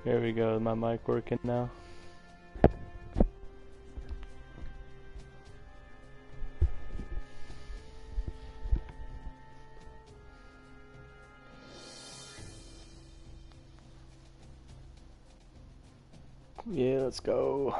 Here we go, my mic working now. Yeah, let's go.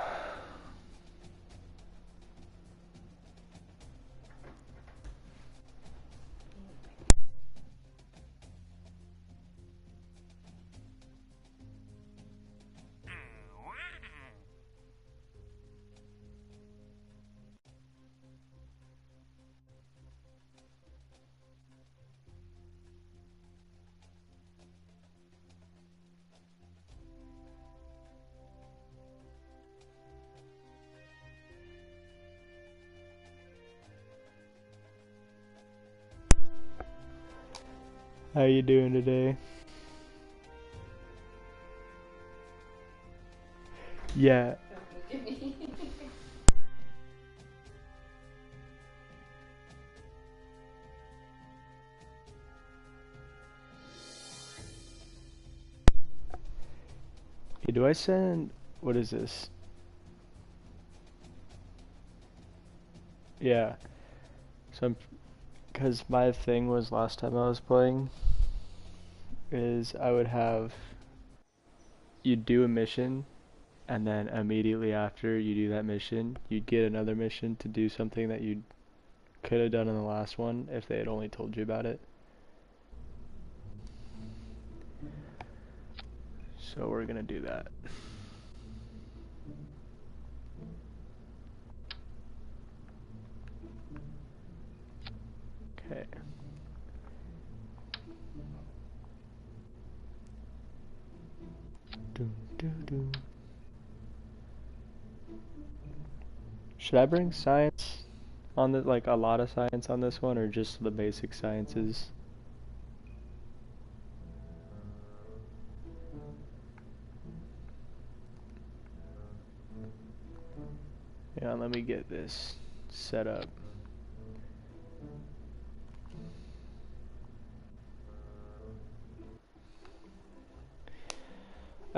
How you doing today? Yeah. Don't look at me. Hey, do I send... What is this? Yeah. So I'm... Because my thing was last time I was playing is I would have... You'd do a mission, and then immediately after you do that mission, you'd get another mission to do something that you could have done in the last one if they had only told you about it. So we're gonna do that. Okay. Doo, doo, doo. Should I bring science on the, like a lot of science on this one, or just the basic sciences? Yeah, let me get this set up.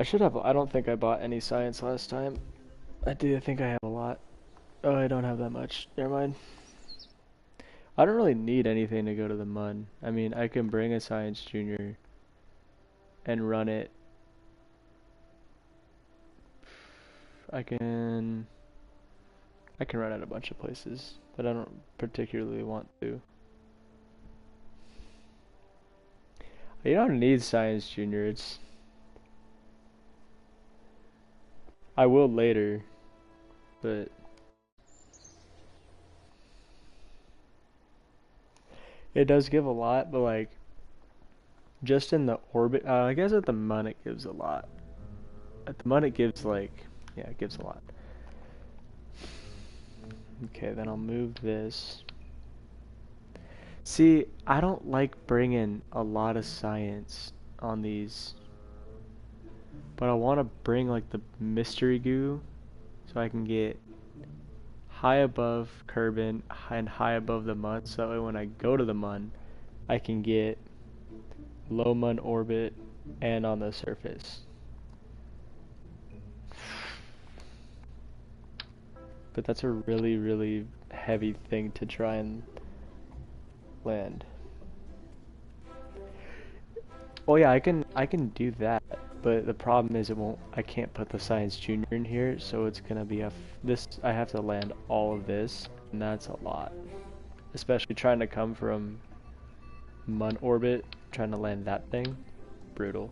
I don't think I bought any science last time. I think I have a lot. Oh, I don't have that much. Never mind. I don't really need anything to go to the MUN. I mean, I can bring a science junior and run it. I can run it a bunch of places, but I don't particularly want to. You don't need science junior. I will later, but it does give a lot, but like just in the orbit, I guess at the MUN it gives a lot. At the MUN it gives like, yeah, it gives a lot. Okay, then I'll move this. See, I don't like bringing a lot of science on these, but I want to bring like the mystery goo so I can get high above Kerbin and high above the MUN, so that way when I go to the MUN, I can get low MUN orbit and on the surface. But that's a really, really heavy thing to try and land. Oh yeah, I can do that, but the problem is I can't put the Science Junior in here, so it's gonna be I have to land all of this, and that's a lot. Especially trying to come from MUN orbit, trying to land that thing, brutal.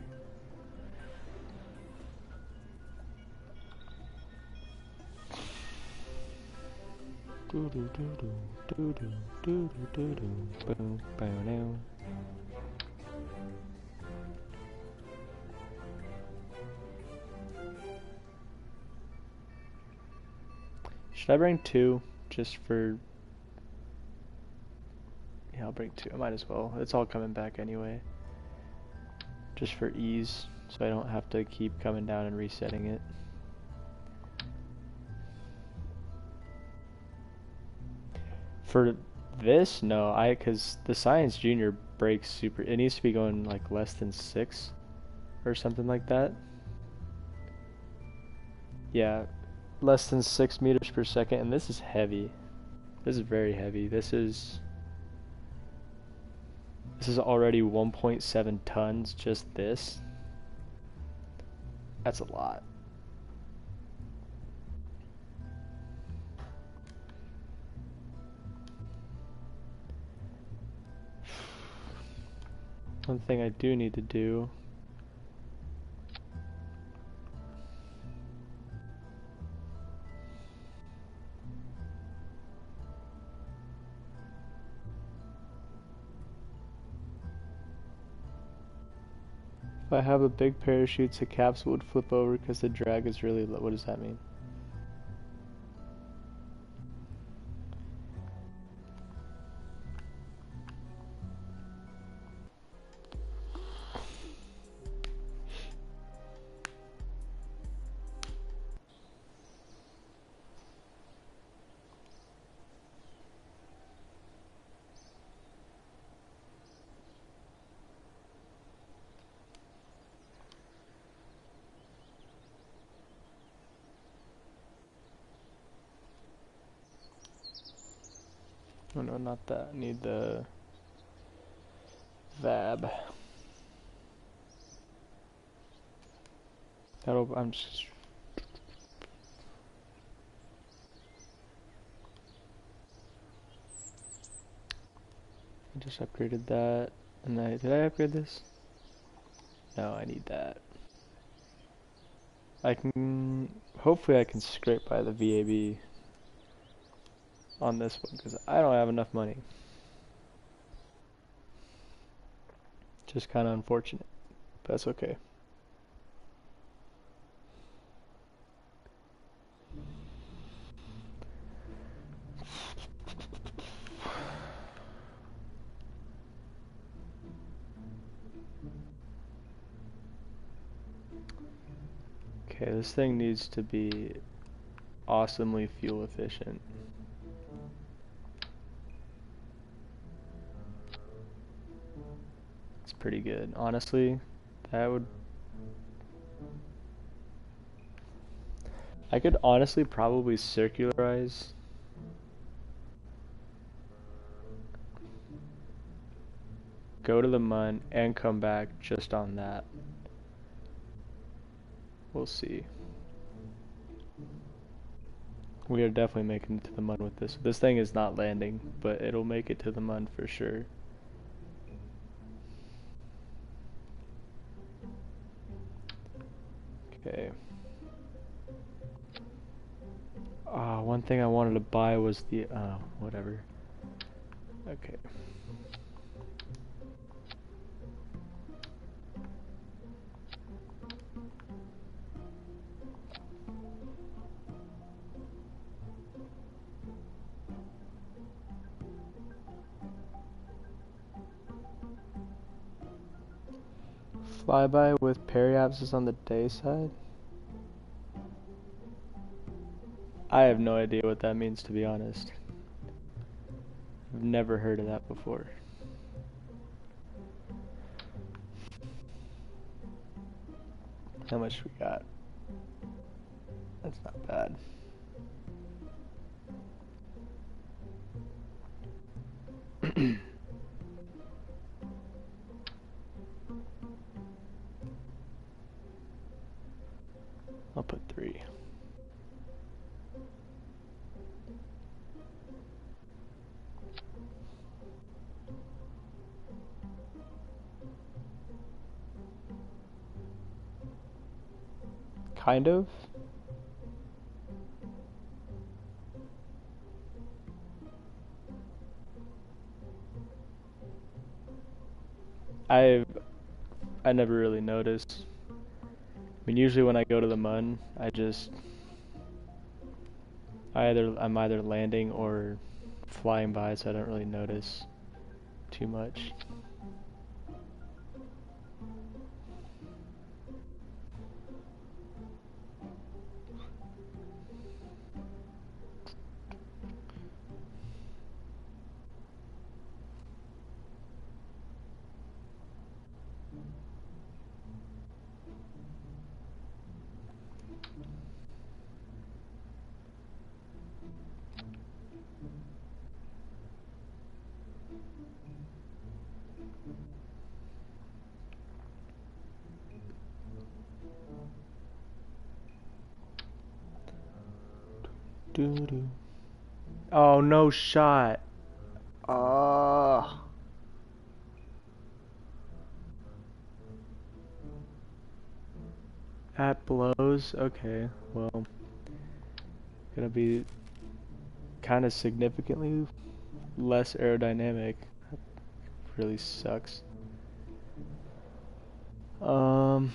Do do do do do do do do do boom boom now. Should I bring two just for? Yeah, I'll bring two. I might as well. It's all coming back anyway. Just for ease, so I don't have to keep coming down and resetting it. For this, no, cause the Science Junior breaks super. It needs to be going like less than 6 or something like that. Yeah, less than 6 meters per second, and this is heavy. This is very heavy. This is already 1.7 tons, just this. That's a lot. One thing I do need to do, if I have a big parachute, the capsule would flip over because the drag is really low. What does that mean? Oh no, not that. I need the VAB. I'm just. I just upgraded that. And did I upgrade this? No, I need that. Hopefully I can scrape by the VAB on this one, because I don't have enough money. Just kind of unfortunate, but that's okay. Okay, this thing needs to be awesomely fuel efficient. It's pretty good. Honestly, I could honestly probably circularize go to the mun and come back just on that. We'll see. We are definitely making it to the mun with this. This thing is not landing, but it'll make it to the mun for sure. Okay. One thing I wanted to buy was the, whatever. Okay. Flyby with periapsis on the day side? I have no idea what that means, to be honest. I've never heard of that before. How much we got? That's not bad. I'll put 3. Kind of. I never really noticed. I mean, usually when I go to the mun, I'm either landing or flying by, so I don't really notice too much. Doo-doo. Oh, no shot. At blows? Okay, well, gonna be kind of significantly less aerodynamic. That really sucks. Okay.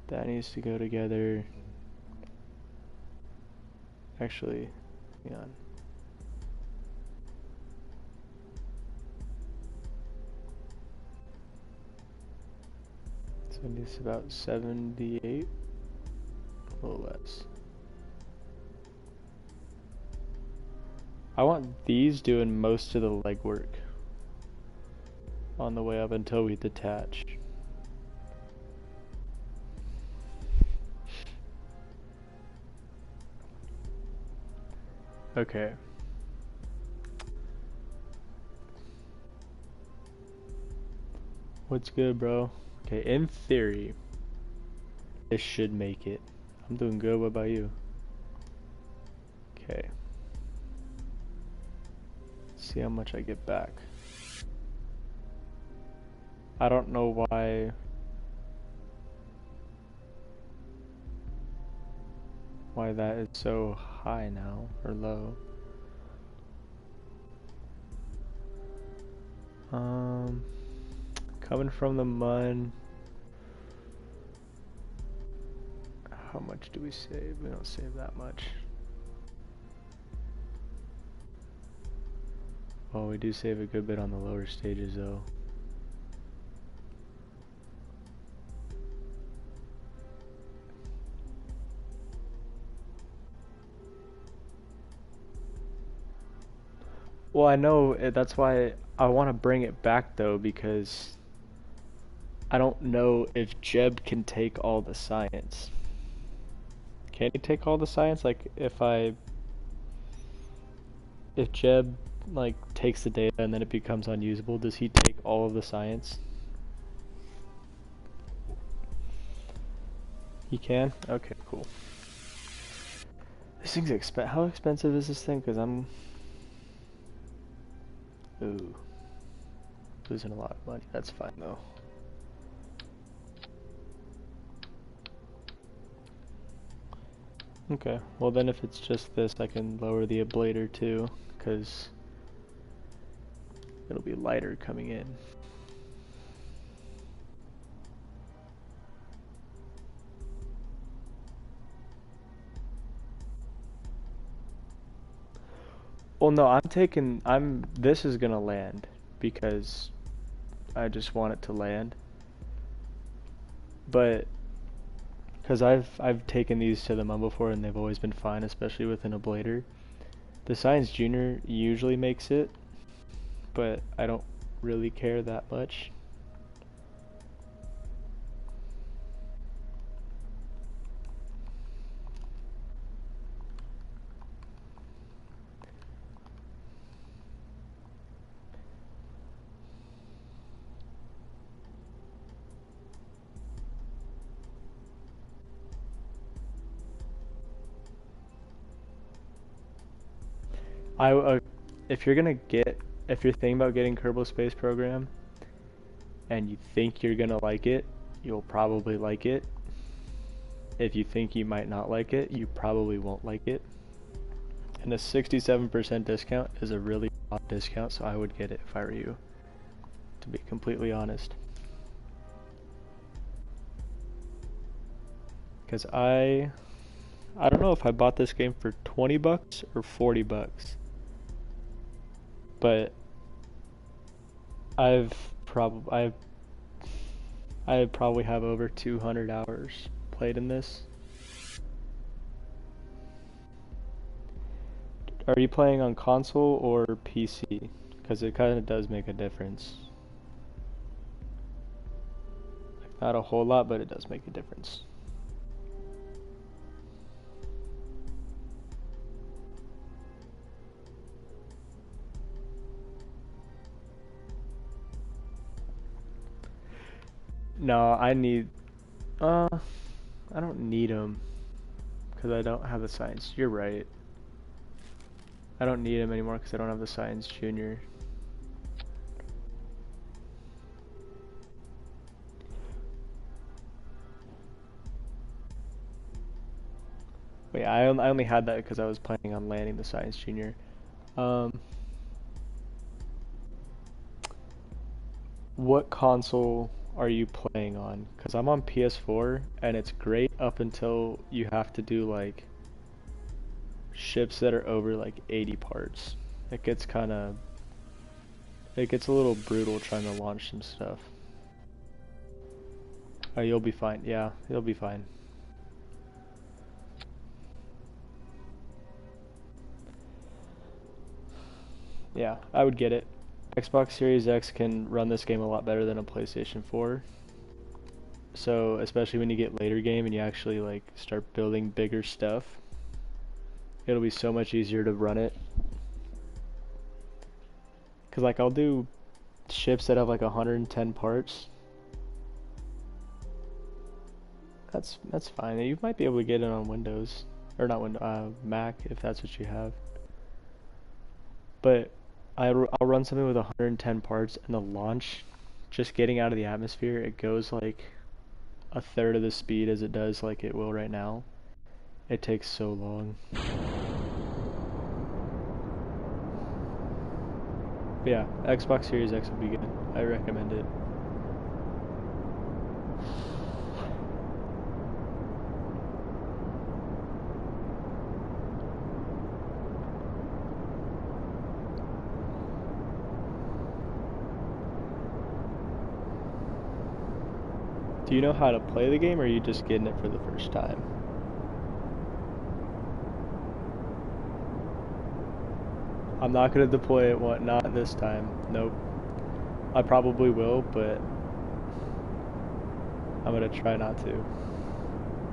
That needs to go together. Actually, hang on. So it needs about 78, a little less. I want these doing most of the legwork on the way up until we detach. Okay. What's good, bro? Okay, in theory, this should make it. I'm doing good. What about you? Okay. Let's see how much I get back. I don't know why that is so high now, or low. Coming from the mud. How much do we save? We don't save that much. Well, we do save a good bit on the lower stages though. Well, I know that's why I want to bring it back though, because I don't know if Jeb can take all the science. Can he take all the science? Like if Jeb like takes the data and then it becomes unusable, does he take all of the science? He can? Okay, cool. This thing's how expensive is this thing? Cause I'm losing a lot of money. That's fine though. Okay, well then if it's just this, I can lower the ablator too, because it'll be lighter coming in. Well, no, this is gonna land, because I just want it to land. But, because I've taken these to the mud before and they've always been fine, especially with an ablator. The Science Junior usually makes it, but I don't really care that much. If you're thinking about getting Kerbal Space Program and you think you're gonna like it, you'll probably like it. If you think you might not like it, you probably won't like it. And a 67% discount is a really hot discount, so I would get it if I were you, to be completely honest. Because I don't know if I bought this game for 20 bucks or 40 bucks. But I probably have over 200 hours played in this. Are you playing on console or PC? Because it kind of does make a difference. Like, not a whole lot, but it does make a difference. No, I don't need them. because I don't have the science. You're right. I don't need him anymore because I don't have the science junior. Wait, I only had that because I was planning on landing the science junior. What console are you playing on? Because I'm on PS4 and it's great up until you have to do like ships that are over like 80 parts. It gets a little brutal trying to launch some stuff. Oh, you'll be fine. Yeah, you'll be fine. Yeah, I would get it. Xbox Series X can run this game a lot better than a PlayStation 4. So, especially when you get later game and you actually like start building bigger stuff, it'll be so much easier to run it. Cause like I'll do ships that have like 110 parts. That's fine. You might be able to get it on Windows or not Windows, Mac if that's what you have. But I'll run something with 110 parts and the launch, just getting out of the atmosphere, it goes like a third of the speed as it does like it will right now. It takes so long. But yeah, Xbox Series X would be good. I recommend it. Do you know how to play the game, or are you just getting it for the first time? I'm not going to deploy it, not this time. Nope. I probably will, but I'm going to try not to.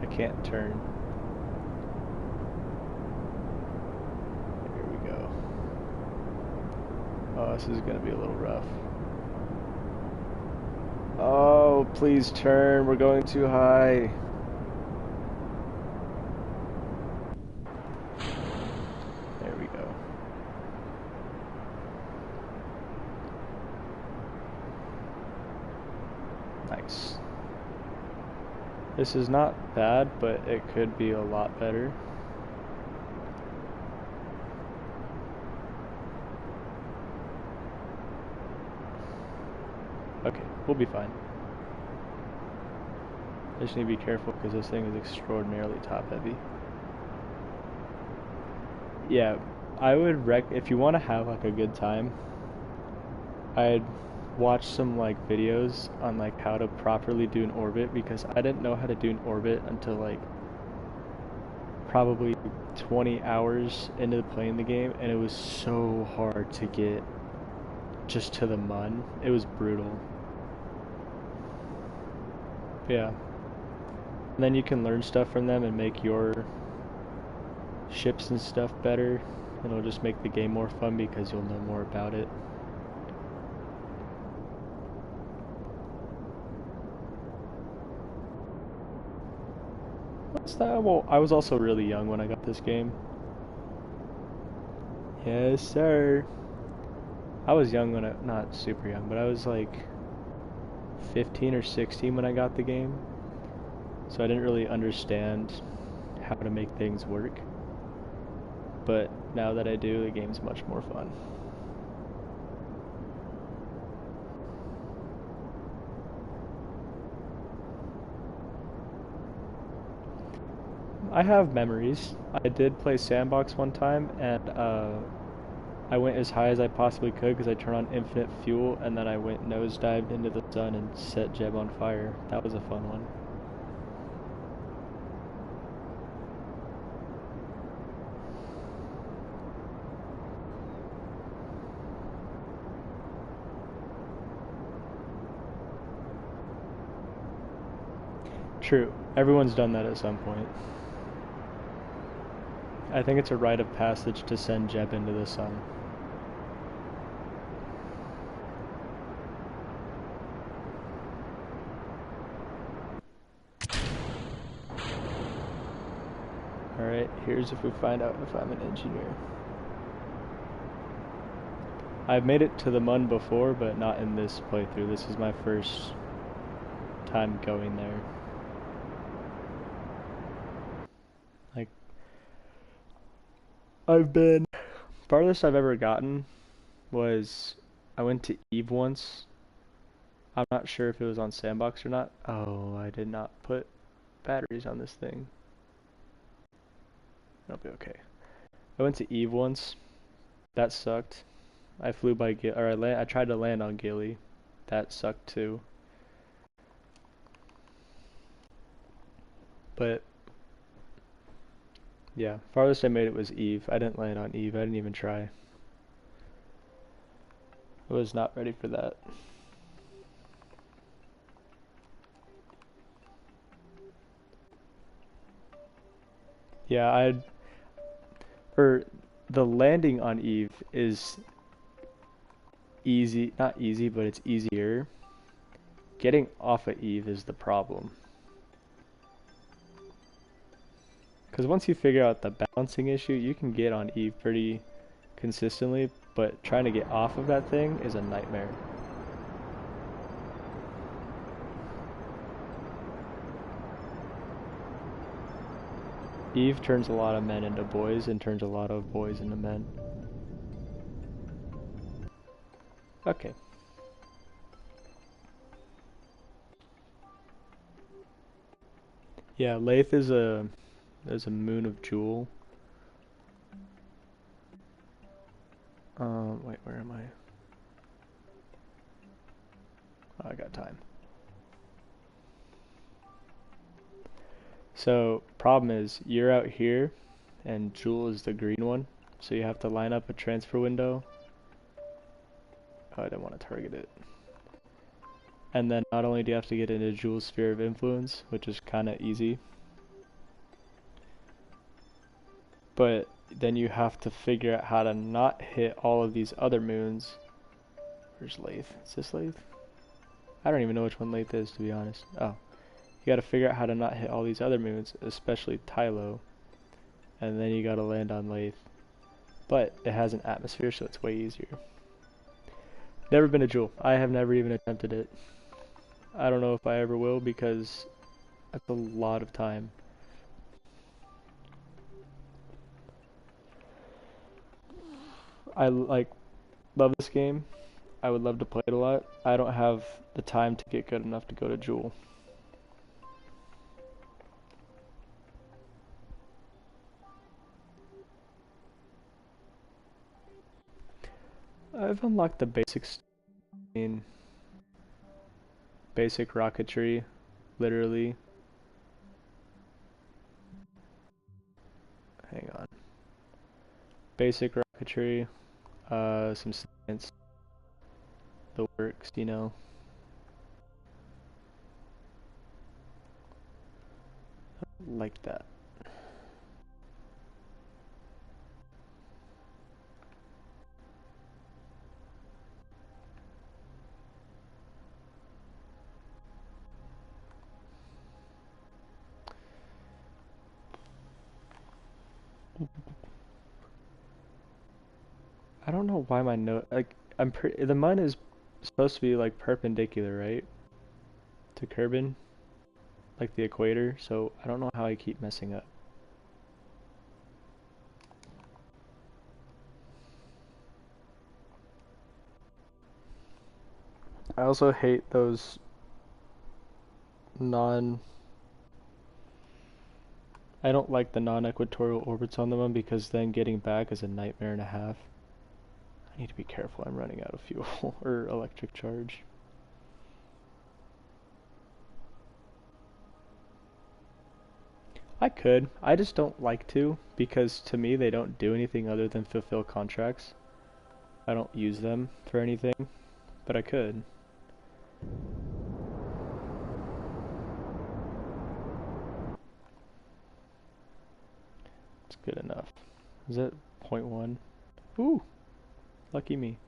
I can't turn. Here we go. Oh, this is going to be a little rough. Oh, please turn. We're going too high. There we go. Nice. This is not bad, but it could be a lot better. Okay, we'll be fine. I just need to be careful because this thing is extraordinarily top heavy. Yeah, I would if you want to have like a good time, I'd watch some like videos on like how to properly do an orbit, because I didn't know how to do an orbit until like probably 20 hours into playing the game, and it was so hard to get just to the mun. It was brutal. Yeah. And then you can learn stuff from them and make your ships and stuff better. It'll just make the game more fun because you'll know more about it. What's that? Well, I was also really young when I got this game. Yes, sir. I was young when not super young, but I was like 15 or 16 when I got the game. So I didn't really understand how to make things work. But now that I do, the game's much more fun. I have memories. I did play Sandbox one time, and I went as high as I possibly could because I turned on infinite fuel, and then I went nosedived into the sun and set Jeb on fire. That was a fun one. True. Everyone's done that at some point. I think it's a rite of passage to send Jeb into the sun. Here's if we find out if I'm an engineer. I've made it to the Mun before, but not in this playthrough. This is my first time going there. Like, farthest I've ever gotten was, I went to Eve once. I'm not sure if it was on Sandbox or not. Oh, I did not put batteries on this thing. It'll be okay. I went to Eve once. That sucked. I flew by I tried to land on Gilly. That sucked too. But yeah, farthest I made it was Eve. I didn't land on Eve. I didn't even try. I was not ready for that. Yeah, the landing on Eve is easy, not easy, but it's easier. Getting off of Eve is the problem. Because once you figure out the balancing issue, you can get on Eve pretty consistently, but trying to get off of that thing is a nightmare. Eve turns a lot of men into boys and turns a lot of boys into men. Okay. Yeah, Lathe is a moon of Jewel. Wait, where am I? Oh, I got time. So, problem is, you're out here, and Jewel is the green one, so you have to line up a transfer window. Oh, I didn't want to target it. And then not only do you have to get into Jewel's sphere of influence, which is kind of easy, but then you have to figure out how to not hit all of these other moons. Where's Lathe? Is this Lathe? I don't even know which one Lathe is, to be honest. Oh. You gotta figure out how to not hit all these other moons, especially Tylo. And then you gotta land on Lathe. But it has an atmosphere, so it's way easier. Never been a Jewel. I have never even attempted it. I don't know if I ever will, because that's a lot of time. I love this game. I would love to play it a lot. I don't have the time to get good enough to go to Jewel. I've unlocked the basics. Basic rocketry, literally. Hang on. Basic rocketry, some science, the works, you know. Like that. I don't know why my note, like, the Mun is supposed to be like perpendicular, right? To Kerbin, like the equator, so I don't know how I keep messing up. I also hate those I don't like the non-equatorial orbits on the Mun because then getting back is a nightmare and a half. I need to be careful, I'm running out of fuel or electric charge. I could. I just don't like to because to me they don't do anything other than fulfill contracts. I don't use them for anything, but I could. It's good enough. Is it 0.1? Ooh, lucky me.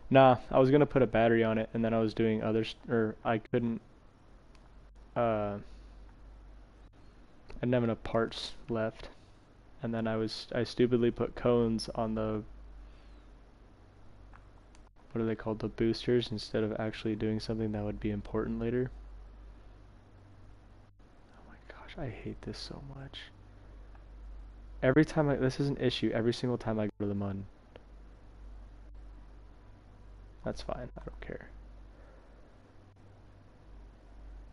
Nah, I was gonna put a battery on it and then I was doing I couldn't, I didn't have enough parts left. And then I stupidly put cones on the, what are they called, the boosters, instead of actually doing something that would be important later. Oh my gosh, I hate this so much. Every time this is an issue every single time I go to the MUN. That's fine, I don't care.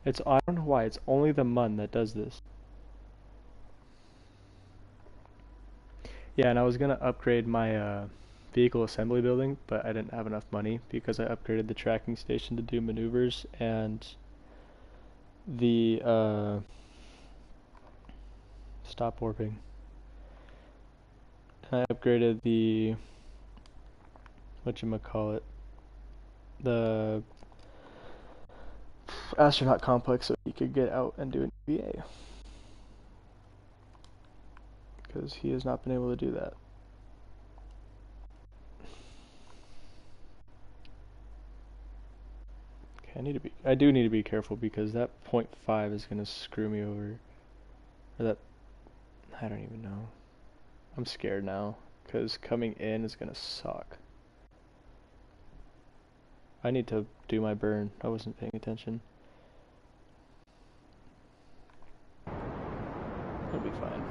I don't know why, it's only the MUN that does this. Yeah, and I was gonna upgrade my vehicle assembly building, but I didn't have enough money because I upgraded the tracking station to do maneuvers and the stop warping. And I upgraded the whatchamacallit, the astronaut complex so he could get out and do an EVA. Because he has not been able to do that. Okay, I do need to be careful because that 0.5 is gonna screw me over. Or that, I don't even know. I'm scared now because coming in is gonna suck. I need to do my burn. I wasn't paying attention. It'll be fine.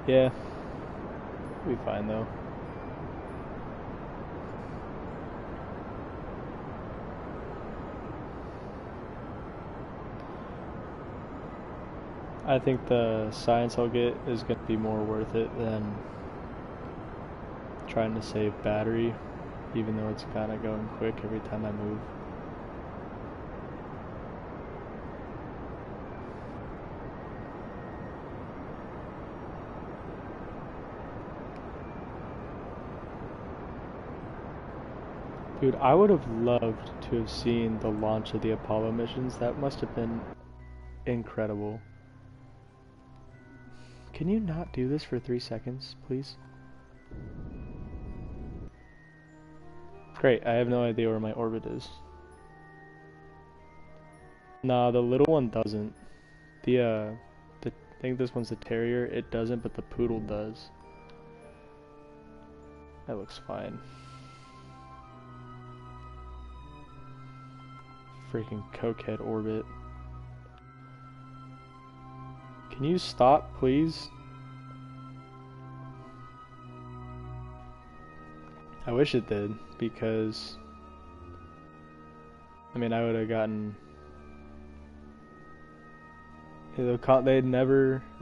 Yeah, it'll be fine though. I think the science I'll get is going to be more worth it than trying to save battery, even though it's kind of going quick every time I move. Dude, I would have loved to have seen the launch of the Apollo missions. That must have been incredible. Can you not do this for 3 seconds, please? Great, I have no idea where my orbit is. Nah, the little one doesn't. I think this one's the Terrier. It doesn't, but the Poodle does. That looks fine. Freaking cokehead orbit. Can you stop, please? I wish it did, because I mean, I would have gotten. They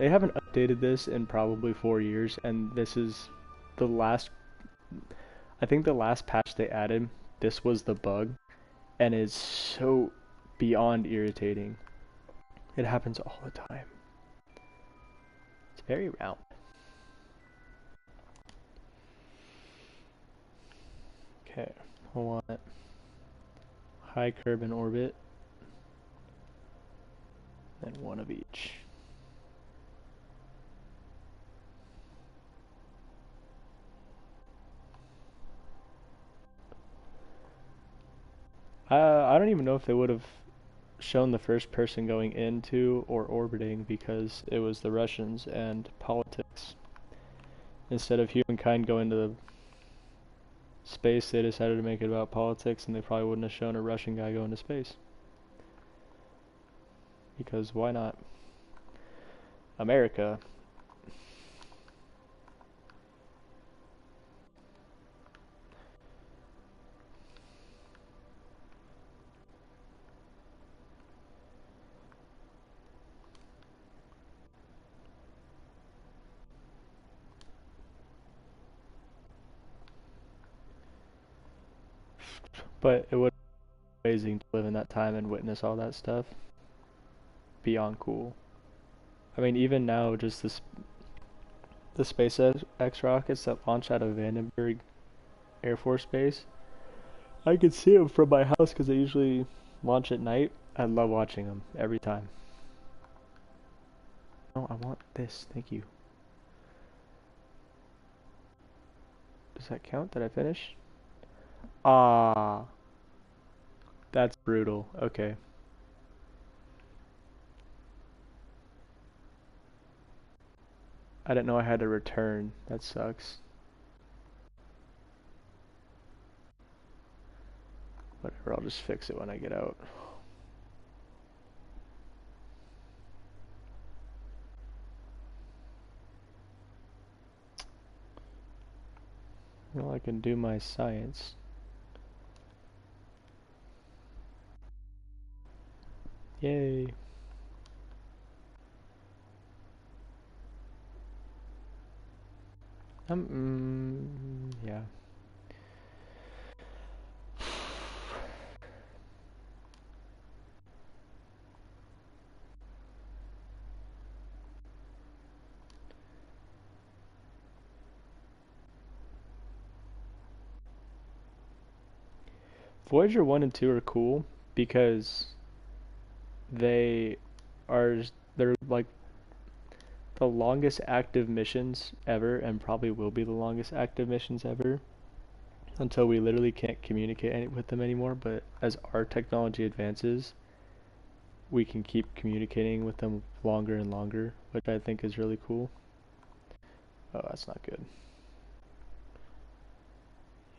haven't updated this in probably 4 years, and this is the last. I think the last patch they added, this was the bug, and it's so beyond irritating. It happens all the time. It's very round. Okay, I want high curb and orbit, and one of each. I don't even know if they would have shown the first person going into or orbiting because it was the Russians and politics. Instead of humankind going to the space, they decided to make it about politics, and they probably wouldn't have shown a Russian guy going to space. Because why not? America. But it would be amazing to live in that time and witness all that stuff. Beyond cool. I mean, even now, just the SpaceX rockets that launch out of Vandenberg Air Force Base, I could see them from my house because they usually launch at night. I love watching them every time. No, I want this. Thank you. Does that count? Did I finish? Ah. That's brutal. Okay. I didn't know I had to return. That sucks. Whatever, I'll just fix it when I get out. Well, I can do my science. Yay. Yeah. Voyager 1 and 2 are cool because they are, they're like the longest active missions ever, and probably will be the longest active missions ever until we literally can't communicate with them anymore. But as our technology advances, we can keep communicating with them longer and longer, which I think is really cool. Oh, that's not good.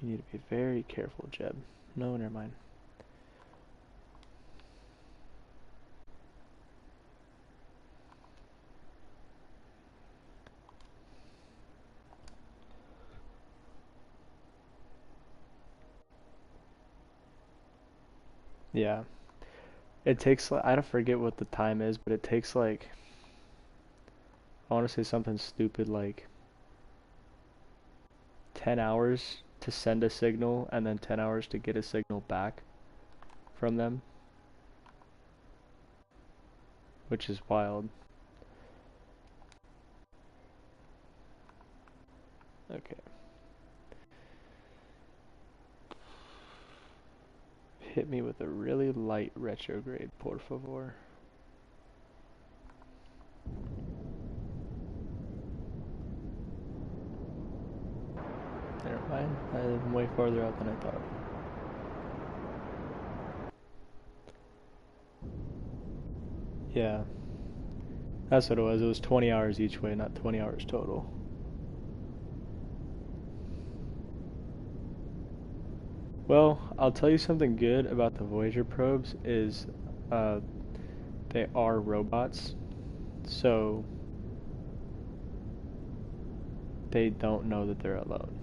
You need to be very careful, Jeb. No, never mind. Yeah. It takes, I don't forget what the time is, but it takes like, I want to say something stupid like 10 hours to send a signal and then 10 hours to get a signal back from them, which is wild. Okay. Hit me with a really light retrograde, por favor. Never mind. I'm way farther out than I thought. Yeah. That's what it was. It was 20 hours each way, not 20 hours total. Well, I'll tell you something good about the Voyager probes is uh, they are robots, so they don't know that they're alone.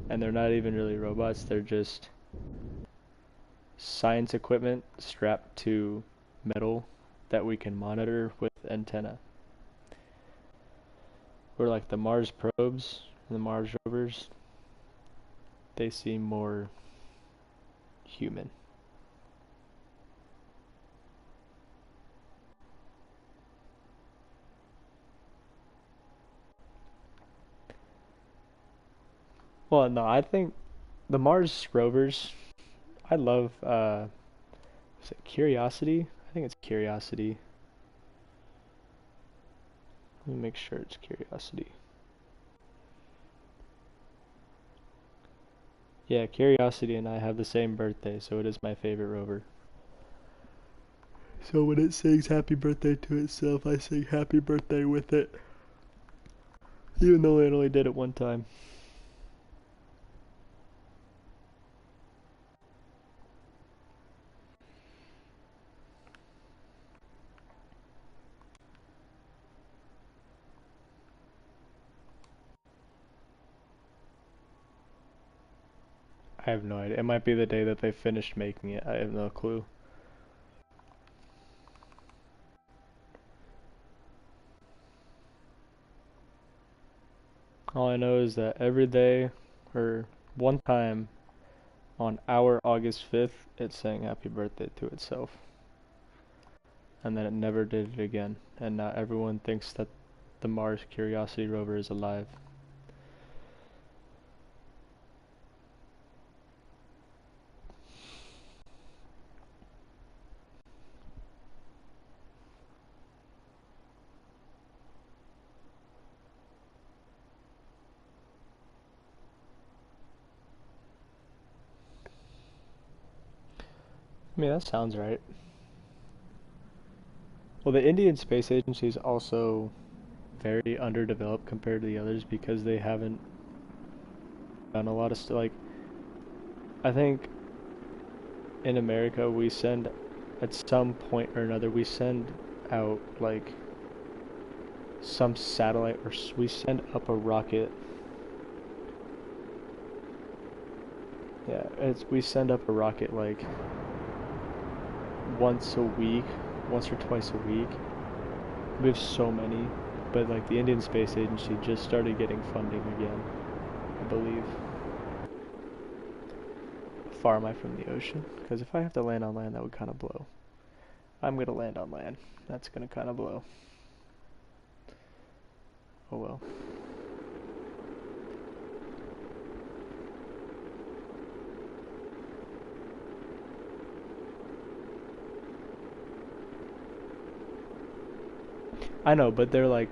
And they're not even really robots, they're just science equipment strapped to metal that we can monitor with antenna. Or like the Mars probes and the Mars rovers, they seem more human. Well, no, I think the Mars rovers, I love, is it Curiosity? I think it's Curiosity. Let me make sure it's Curiosity. Yeah, Curiosity and I have the same birthday, so it is my favorite rover. So when it sings happy birthday to itself, I sing happy birthday with it. Even though it only did it one time. I have no idea. It might be the day that they finished making it. I have no clue. All I know is that every day, or one time on our August 5th, it sang happy birthday to itself. And then it never did it again. And now everyone thinks that the Mars Curiosity rover is alive. I mean, that sounds right. Well, the Indian Space Agency is also very underdeveloped compared to the others because they haven't done a lot of stuff. Like, I think in America we send, at some point or another, we send out like some satellite or we send up a rocket. Yeah, we send up a rocket like once a week, once or twice a week. We have so many, but like the Indian Space Agency just started getting funding again, I believe. How far am I from the ocean? Because if I have to land on land, that would kind of blow. I'm gonna land on land. That's gonna kind of blow. Oh well. I know, but they're like,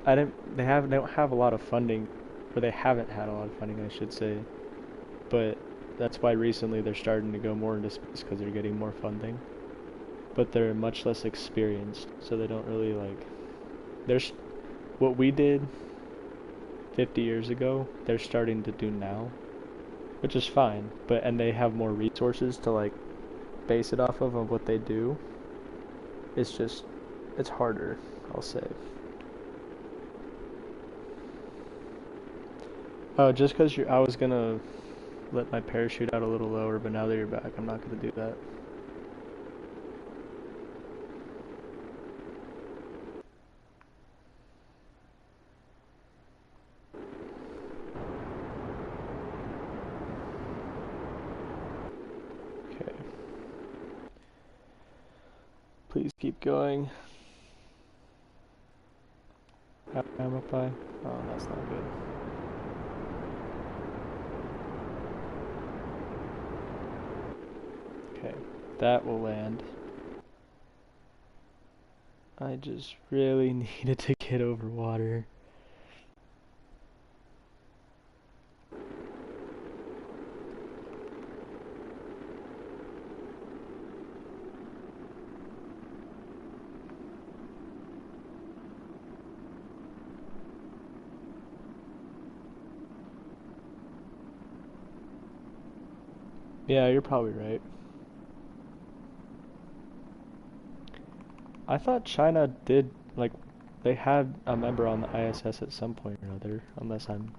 they don't have a lot of funding, or they haven't had a lot of funding, I should say. But that's why recently they're starting to go more into space because they're getting more funding. But they're much less experienced, so they don't really like. There's what we did 50 years ago, they're starting to do now, which is fine. And they have more resources to like base it off of what they do. It's harder, I'll say. Oh, just because I was gonna let my parachute out a little lower, but now that you're back, I'm not gonna do that. Okay. Please keep going. How am I by? Oh, that's not good. Okay, that will land. I just really needed to get over water. Yeah, you're probably right. I thought China did, like, they had a member on the ISS at some point or another, unless I'm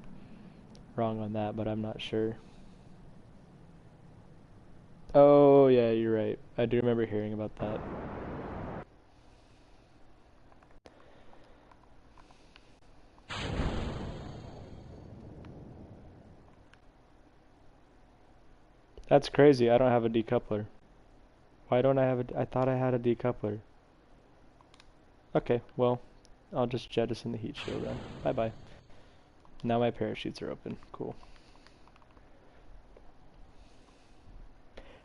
wrong on that, but I'm not sure. Oh, yeah, you're right. I do remember hearing about that. That's crazy. I don't have a decoupler. Why don't I have I thought I had a decoupler. Okay, well, I'll just jettison the heat shield then. Bye-bye. Now my parachutes are open. Cool.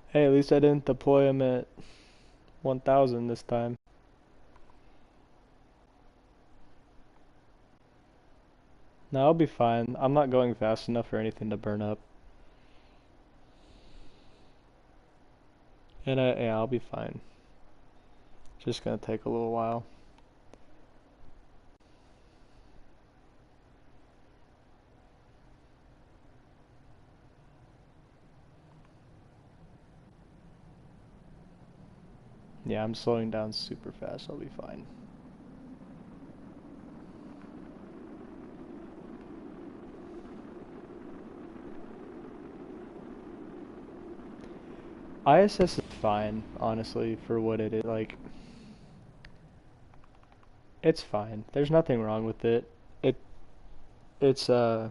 Hey, at least I didn't deploy them at 1,000 this time. No, I'll be fine. I'm not going fast enough for anything to burn up. And yeah, I'll be fine. Just gonna take a little while. Yeah, I'm slowing down super fast. I'll be fine. ISS is fine, honestly, for what it is. Like, it's fine. There's nothing wrong with it. It's oh,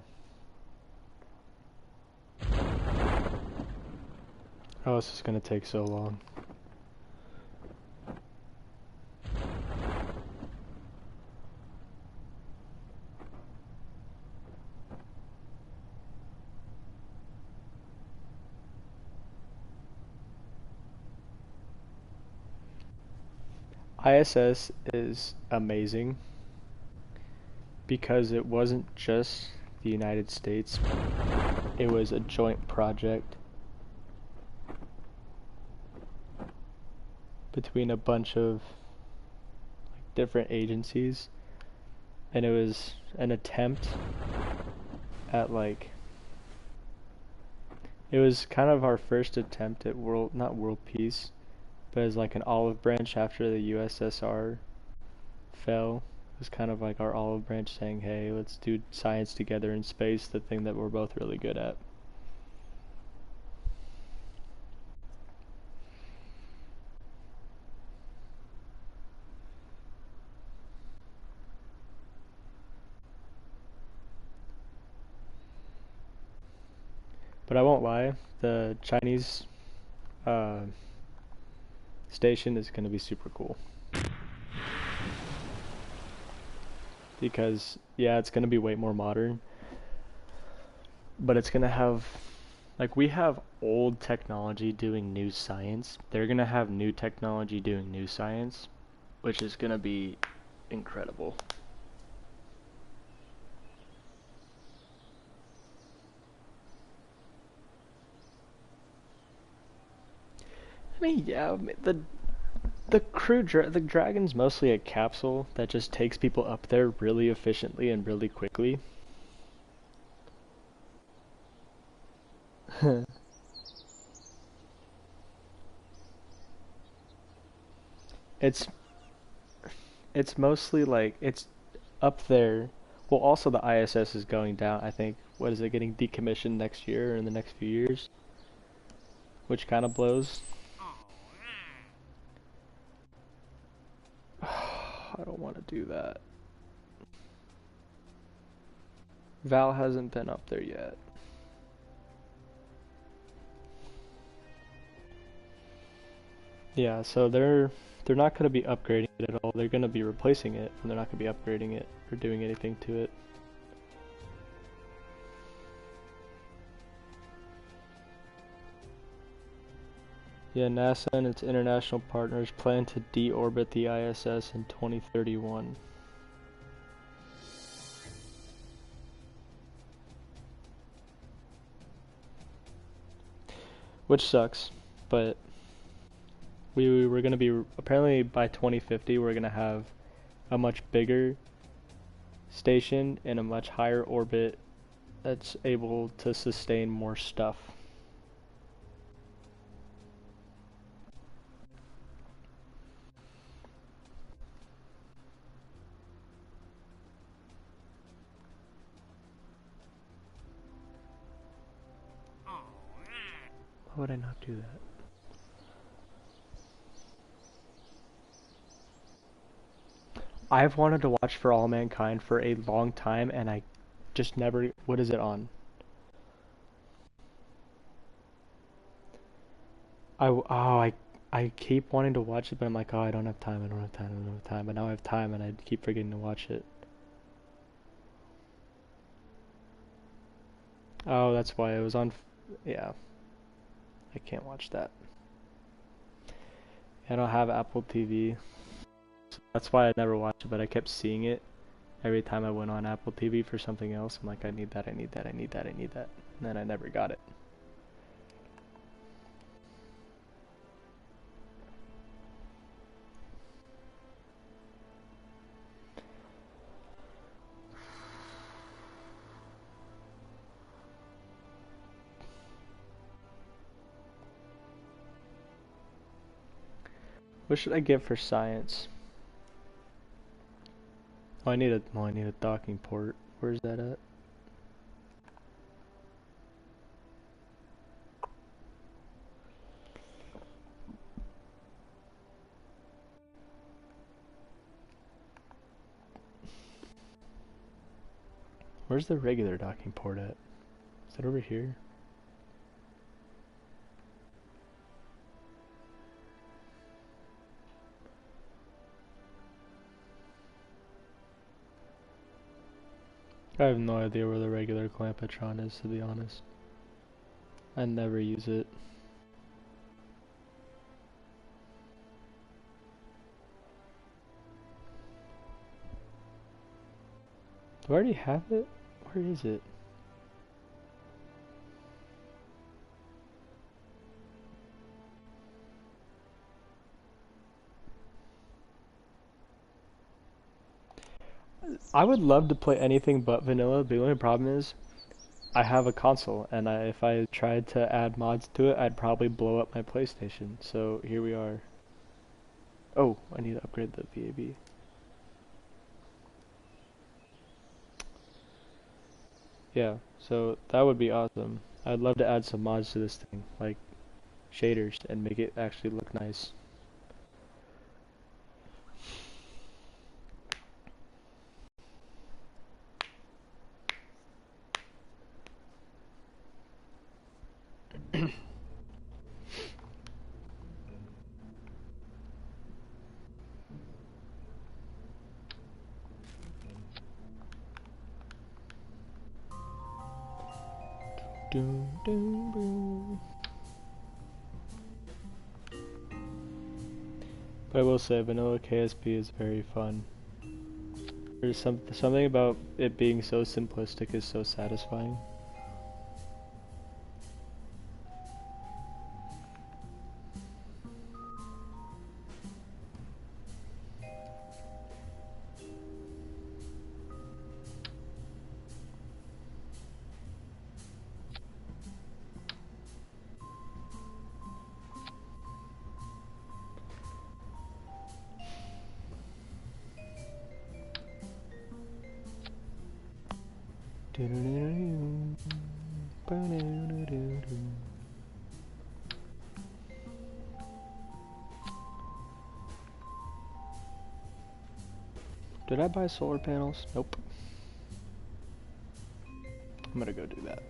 this is gonna take so long. ISS is amazing because it wasn't just the United States. It was a joint project. between a bunch of different agencies, and it was an attempt at like, it was kind of our first attempt at not world peace, but as like an olive branch after the USSR fell. It was kind of like our olive branch saying, hey, let's do science together in space, the thing that we're both really good at. But I won't lie, the Chinese uh, station is going to be super cool. Because, yeah, it's going to be way more modern. But it's going to have, like, we have old technology doing new science. They're going to have new technology doing new science, which is going to be incredible. I mean, yeah, the the Dragon's mostly a capsule that just takes people up there really efficiently and really quickly. it's it's mostly like it's up there. Well, also the ISS is going down. I think what is it getting decommissioned next year or in the next few years, which kind of blows. I don't want to do that. Val hasn't been up there yet. Yeah, so they're not going to be upgrading it at all. They're going to be replacing it, and they're not going to be upgrading it or doing anything to it. Yeah, NASA and its international partners plan to deorbit the ISS in 2031. Which sucks, but we were going to be, apparently by 2050 we're going to have a much bigger station in a much higher orbit that's able to sustain more stuff. Why would I not do that? I've wanted to watch For All Mankind for a long time, and I just never. What is it on? I keep wanting to watch it, but I'm like, oh, I don't have time. I don't have time. I don't have time. But now I have time, and I keep forgetting to watch it. Oh, that's why it was on. Yeah, I can't watch that. I don't have Apple TV. So that's why I never watched it, but I kept seeing it every time I went on Apple TV for something else. I'm like, I need that, I need that, I need that, I need that. And then I never got it. What should I get for science? Oh, I need a docking port. Where's that at? Where's the regular docking port at? Is that over here? I have no idea where the regular clampetron is, to be honest. I never use it. Do I already have it? Where is it? I would love to play anything but vanilla. The only problem is I have a console, and if I tried to add mods to it, I'd probably blow up my PlayStation. So here we are. Oh, I need to upgrade the VAB. Yeah, so that would be awesome. I'd love to add some mods to this thing, like shaders, and make it actually look nice. Doom, doom, boom. But I will say, vanilla KSP is very fun. There's something about it being so simplistic is so satisfying. Did I buy solar panels? Nope. I'm gonna go do that.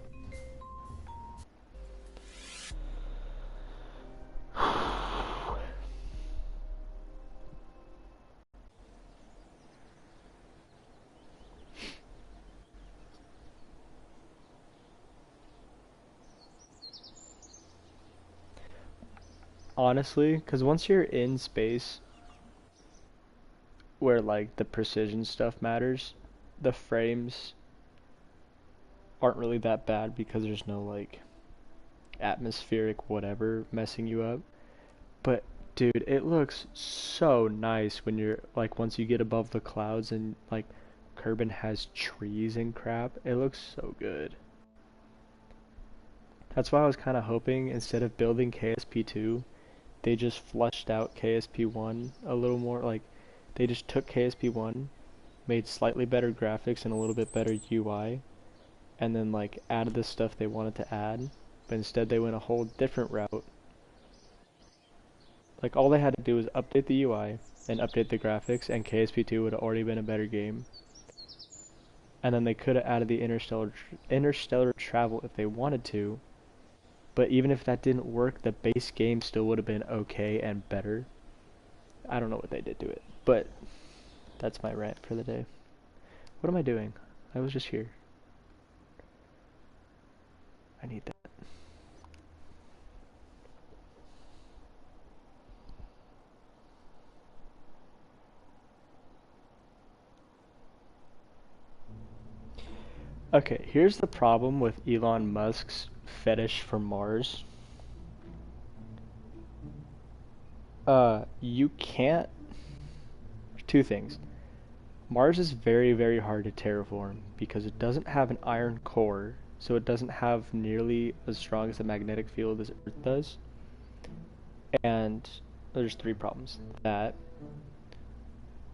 Honestly, because once you're in space where like the precision stuff matters, the frames aren't really that bad because there's no like atmospheric whatever messing you up. But dude, it looks so nice when you're like once you get above the clouds and like Kerbin has trees and crap. It looks so good. That's why I was kind of hoping instead of building KSP2, they just fleshed out KSP1 a little more. Like they just took KSP1, made slightly better graphics and a little bit better UI, and then like added the stuff they wanted to add. But instead they went a whole different route. Like all they had to do was update the UI and update the graphics, and KSP2 would have already been a better game. And then they could have added the interstellar travel if they wanted to. But even if that didn't work, the base game still would have been okay and better. I don't know what they did to it, but that's my rant for the day. What am I doing? I was just here. I need that. Okay, here's the problem with Elon Musk's fetish for Mars. You can't... Two things. Mars is very, very hard to terraform because it doesn't have an iron core, so it doesn't have nearly as strong as a magnetic field as Earth does. And there's three problems. That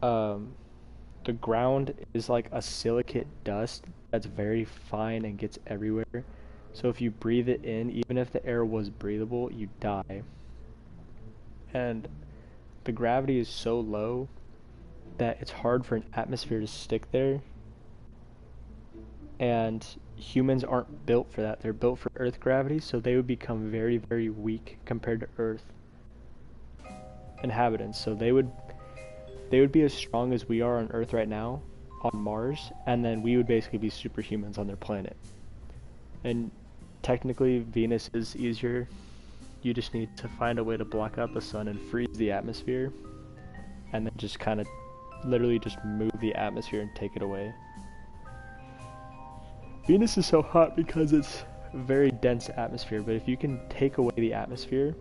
the ground is like a silicate dust that's very fine and gets everywhere. So if you breathe it in, even if the air was breathable, you die. And the gravity is so low that it's hard for an atmosphere to stick there. And humans aren't built for that. They're built for Earth gravity, so they would become very, very weak compared to Earth inhabitants. So they would be as strong as we are on Earth right now on Mars, and then we would basically be superhumans on their planet. And technically Venus is easier. You just need to find a way to block out the sun and freeze the atmosphere, and then just kind of literally just move the atmosphere and take it away. Venus is so hot because it's a very dense atmosphere, but if you can take away the atmosphere,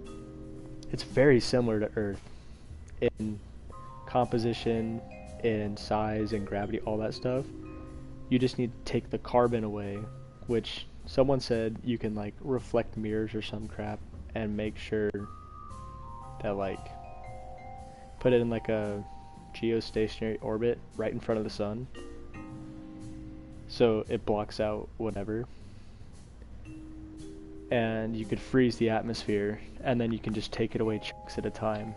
it's very similar to Earth in composition, in size and gravity, all that stuff. You just need to take the carbon away, which someone said you can like reflect mirrors or some crap and make sure that like put it in like a geostationary orbit right in front of the sun, so it blocks out whatever. And you could freeze the atmosphere, and then you can just take it away chunks at a time,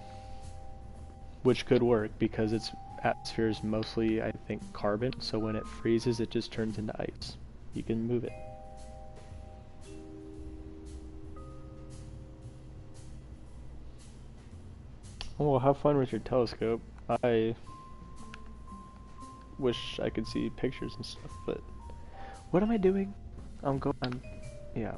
which could work because its atmosphere is mostly, I think, carbon, so when it freezes it just turns into ice. You can move it. Oh, well, have fun with your telescope. I wish I could see pictures and stuff, but what am I doing? Yeah.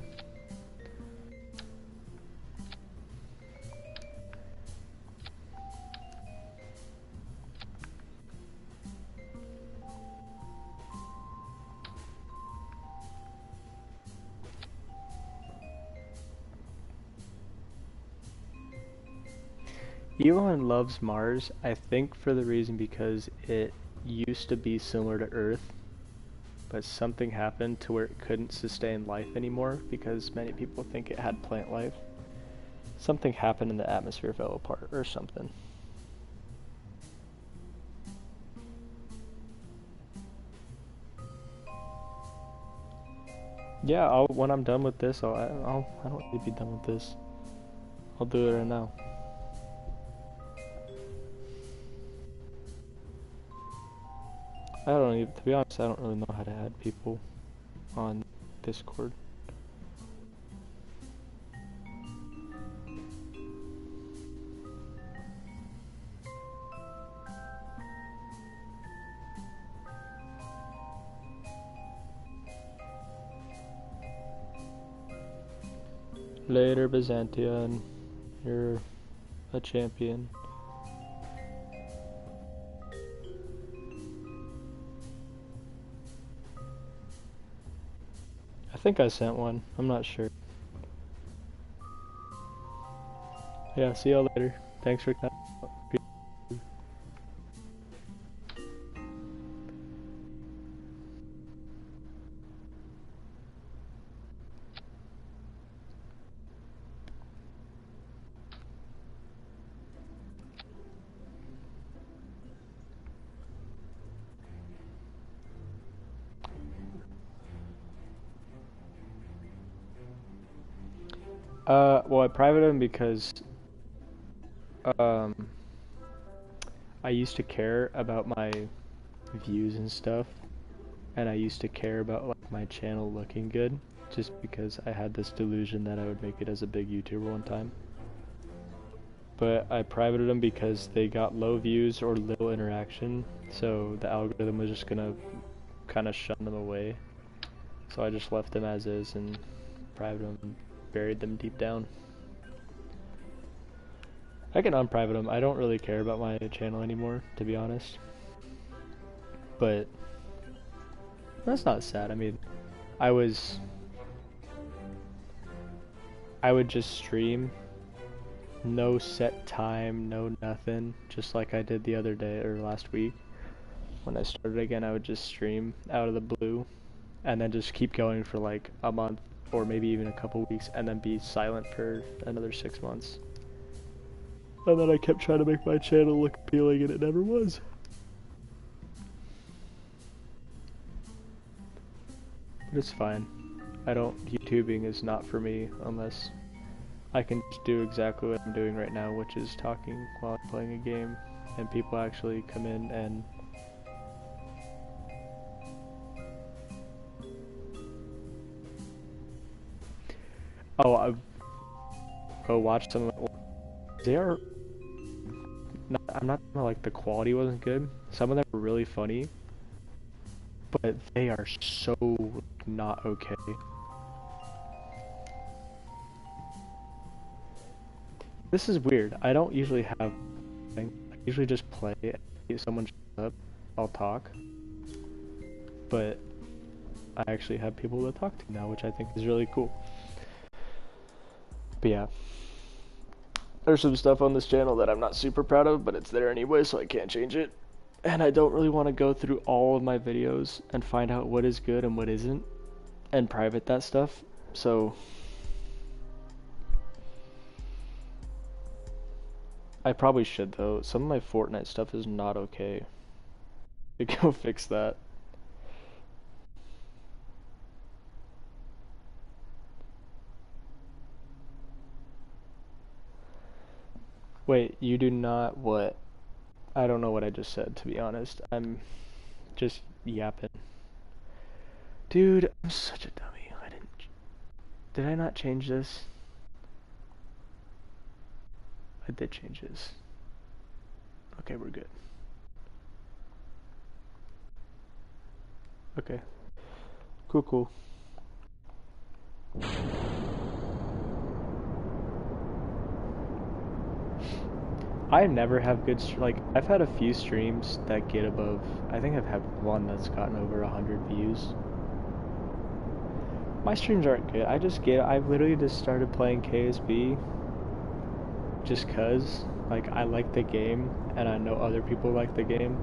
Elon loves Mars, I think for the reason because it used to be similar to Earth, but something happened to where it couldn't sustain life anymore because many people think it had plant life. Something happened and the atmosphere fell apart or something. Yeah, when I'm done with this, I don't need to be done with this. I'll do it right now. To be honest, I don't really know how to add people on Discord. Later, Byzantium. You're a champion. I think I sent one. I'm not sure. Yeah, see y'all later. Thanks for coming. Well, I privated them because I used to care about my views and stuff, and I used to care about like my channel looking good, just because I had this delusion that I would make it as a big YouTuber one time. But I privated them because they got low views or little interaction, so the algorithm was just gonna kind of shun them away. So I just left them as is and privated them and buried them deep down. I can unprivate them. I don't really care about my channel anymore, to be honest. But that's not sad. I mean, I would just stream, no set time, no nothing, just like I did the other day or last week. When I started again, I would just stream out of the blue and then just keep going for like a month or maybe even a couple weeks and then be silent for another 6 months. And then I kept trying to make my channel look appealing and it never was. But it's fine. YouTubing is not for me unless I can just do exactly what I'm doing right now, which is talking while I'm playing a game and people actually come in and go watch some of them. I'm not like the quality wasn't good. Some of them were really funny, but they are so not okay. This is weird. I don't usually have. I usually just play. If someone shows up, I'll talk. But I actually have people to talk to now, which I think is really cool. But yeah. There's some stuff on this channel that I'm not super proud of, but it's there anyway, so I can't change it. And I don't really want to go through all of my videos and find out what is good and what isn't and private that stuff. So I probably should though. Some of my Fortnite stuff is not okay. You go fix that. Wait, you do not what? I don't know what I just said, to be honest. I'm just yapping. Dude, I'm such a dummy. Did I not change this? I did change this. Okay, we're good. Okay. Cool, cool. I never have good, like, I've had a few streams that get above, I think I've had one that's gotten over 100 views. My streams aren't good. I've literally just started playing KSB just cause, like, I like the game and I know other people like the game.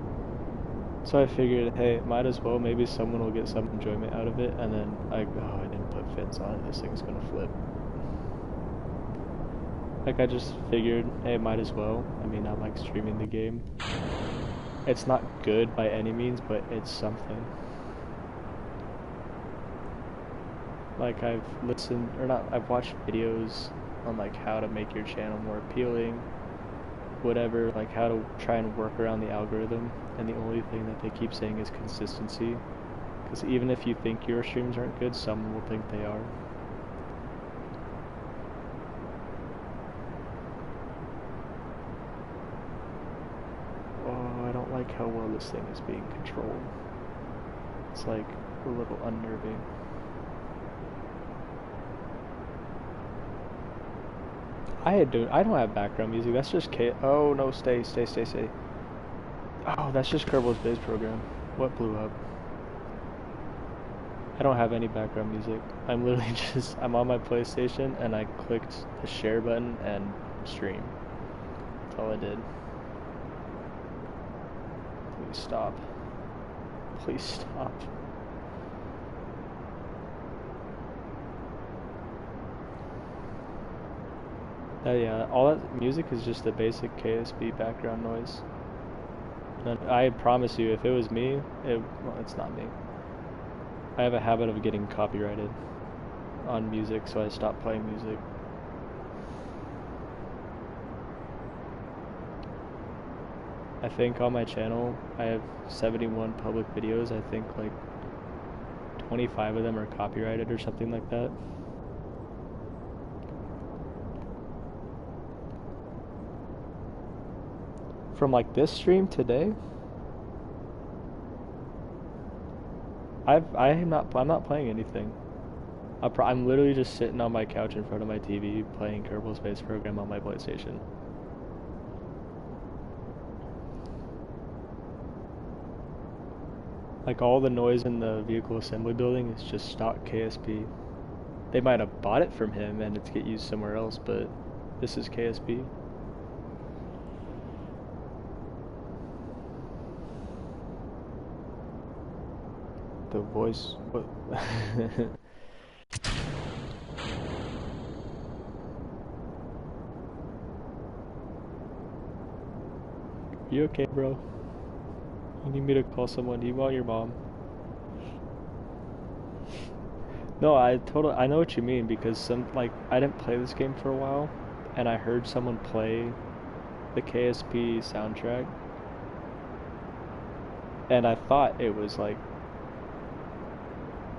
So I figured, hey, might as well, maybe someone will get some enjoyment out of it, and then I didn't put fins on it, this thing's gonna flip. Like, I just figured, hey, might as well. I mean, I like streaming the game. It's not good by any means, but it's something. Like, I've watched videos on, like, how to make your channel more appealing, whatever, like, how to try and work around the algorithm, and the only thing that they keep saying is consistency. Because even if you think your streams aren't good, someone will think they are. Oh, I don't like how well this thing is being controlled. It's like a little unnerving. I don't have background music. That's just Oh no, stay. Oh, that's just Kerbal's base program. What blew up? I don't have any background music. I'm literally I'm on my PlayStation and I clicked the share button and stream. That's all I did. Please stop. Please stop. Yeah, all that music is just the basic KSB background noise. And I promise you, if it was me, well, it's not me. I have a habit of getting copyrighted on music, so I stopped playing music. I think on my channel, I have 71 public videos. I think like 25 of them are copyrighted or something like that. From like this stream today, I'm not playing anything. I'm literally just sitting on my couch in front of my TV playing Kerbal Space Program on my PlayStation. Like all the noise in the vehicle assembly building is just stock KSP. They might have bought it from him and it's get used somewhere else, but this is KSP. The voice, what? You okay, bro? You need me to call someone? Do you want your mom? No, I know what you mean, because I didn't play this game for a while, and I heard someone play the KSP soundtrack, and I thought it was like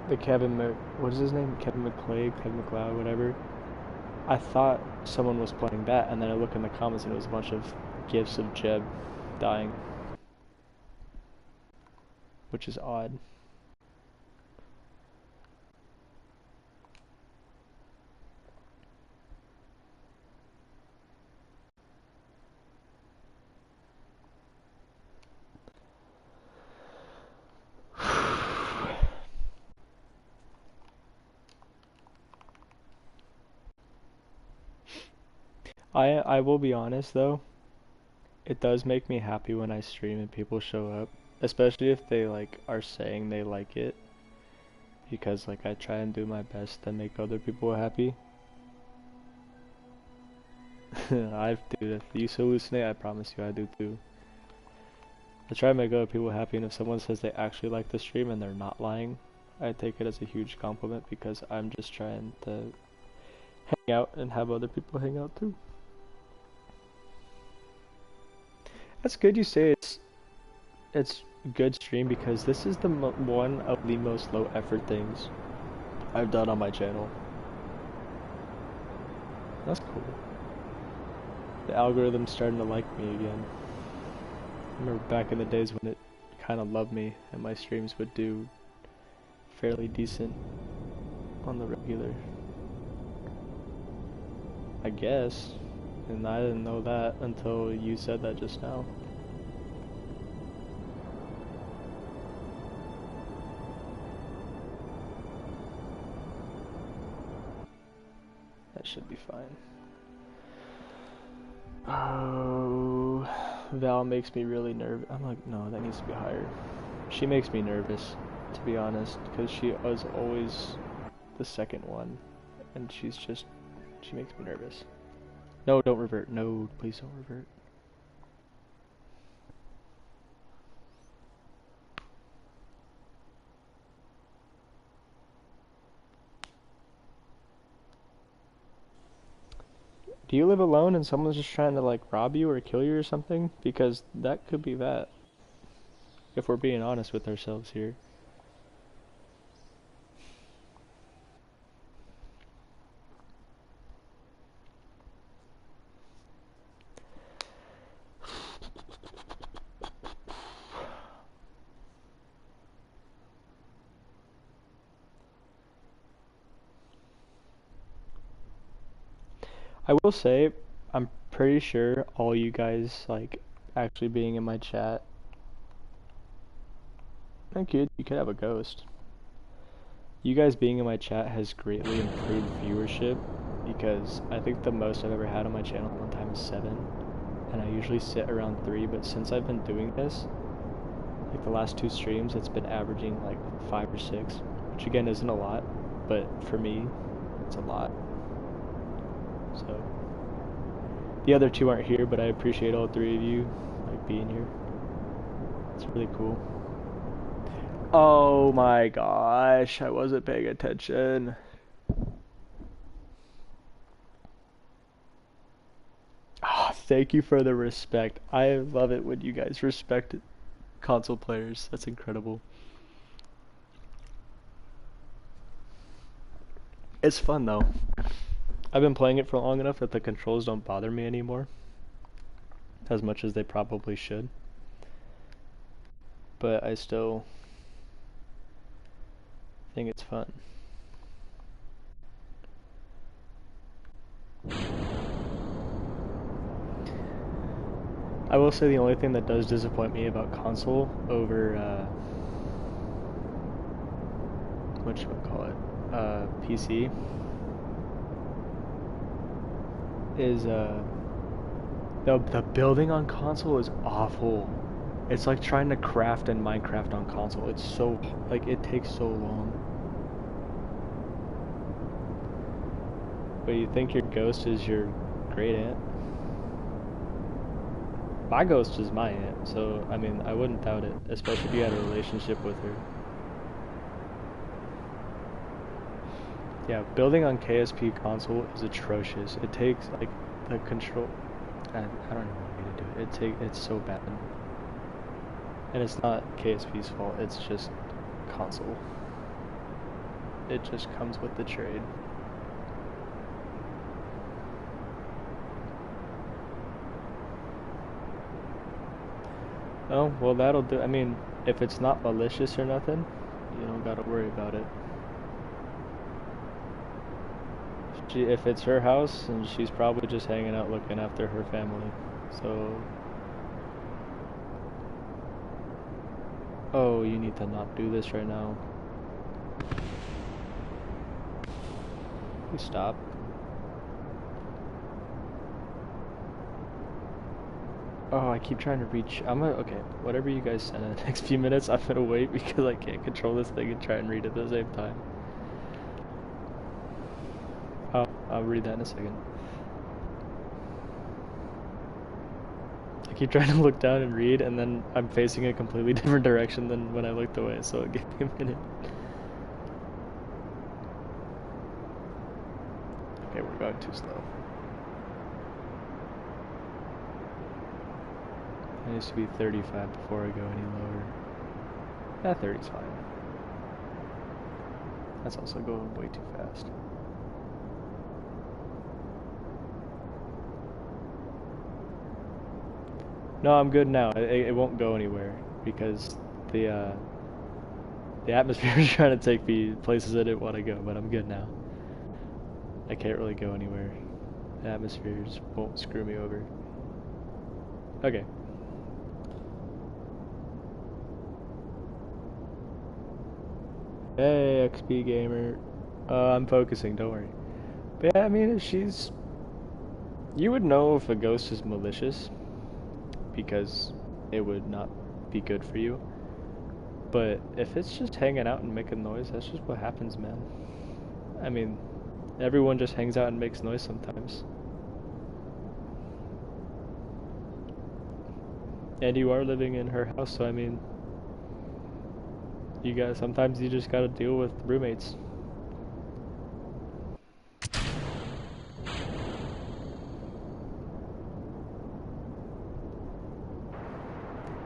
the what is his name? Kevin McLeod, whatever. I thought someone was playing that, and then I look in the comments and it was a bunch of gifs of Jeb dying, which is odd. I will be honest though, it does make me happy when I stream and people show up, especially if they like are saying they like it, because like I try and do my best to make other people happy. Dude, if you hallucinate, I promise you I do too. I try to make other people happy, and if someone says they actually like the stream and they're not lying, I take it as a huge compliment because I'm just trying to hang out and have other people hang out too. That's good you say it's good stream because this is the one of the most low effort things I've done on my channel. That's cool. The algorithm's starting to like me again. I remember back in the days when it kind of loved me and my streams would do fairly decent on the regular. I guess. And I didn't know that until you said that just now. That should be fine. Oh, Val makes me really nervous. I'm like, no, that needs to be higher. She makes me nervous, to be honest, because she was always the second one, and she makes me nervous. No, don't revert. No, please don't revert. Do you live alone and someone's just trying to like rob you or kill you or something? Because that could be that. If we're being honest with ourselves here. I will say, I'm pretty sure all you guys like actually being in my chat. Thank you. You could have a ghost. You guys being in my chat has greatly improved viewership because I think the most I've ever had on my channel one time is 7, and I usually sit around 3. But since I've been doing this, like the last 2 streams, it's been averaging like 5 or 6, which again isn't a lot, but for me, it's a lot. So the other 2 aren't here, but I appreciate all 3 of you like being here. It's really cool. Oh my gosh, I wasn't paying attention. Oh, thank you for the respect. I love it when you guys respect console players. That's incredible. It's fun though. I've been playing it for long enough that the controls don't bother me anymore, as much as they probably should. But I still think it's fun. I will say the only thing that does disappoint me about console over PC is the building on console is awful. It's like trying to craft in Minecraft on console. It's so like it takes so long. But you think your ghost is your great aunt? My ghost is my aunt, so I mean I wouldn't doubt it, especially if you had a relationship with her. Yeah, building on KSP console is atrocious. It takes like the control. I don't know what way to do it. It's so bad, and it's not KSP's fault. It's just console. It just comes with the trade. Oh, well that'll do. I mean, if it's not malicious or nothing, you don't gotta worry about it. If it's her house, and she's probably just hanging out looking after her family, so... Oh, you need to not do this right now. Please stop. Oh, I keep trying to reach. Okay. Whatever you guys send in the next few minutes, I'm gonna wait because I can't control this thing and try and read at the same time. I'll read that in a second. I keep trying to look down and read, and then I'm facing a completely different direction than when I looked away, so give me a minute. Okay, we're going too slow. It needs to be 35 before I go any lower. Yeah, 30's fine. That's also going way too fast. No, I'm good now. It won't go anywhere because the atmosphere is trying to take me places I didn't want to go, but I'm good now. I can't really go anywhere. The atmosphere just won't screw me over. Okay. Hey, XP gamer. I'm focusing, don't worry. But yeah, I mean, if she's... You would know if a ghost is malicious, because it would not be good for you. But if it's just hanging out and making noise, that's just what happens, man. I mean, everyone just hangs out and makes noise sometimes. And you are living in her house, so I mean, sometimes you just gotta deal with roommates.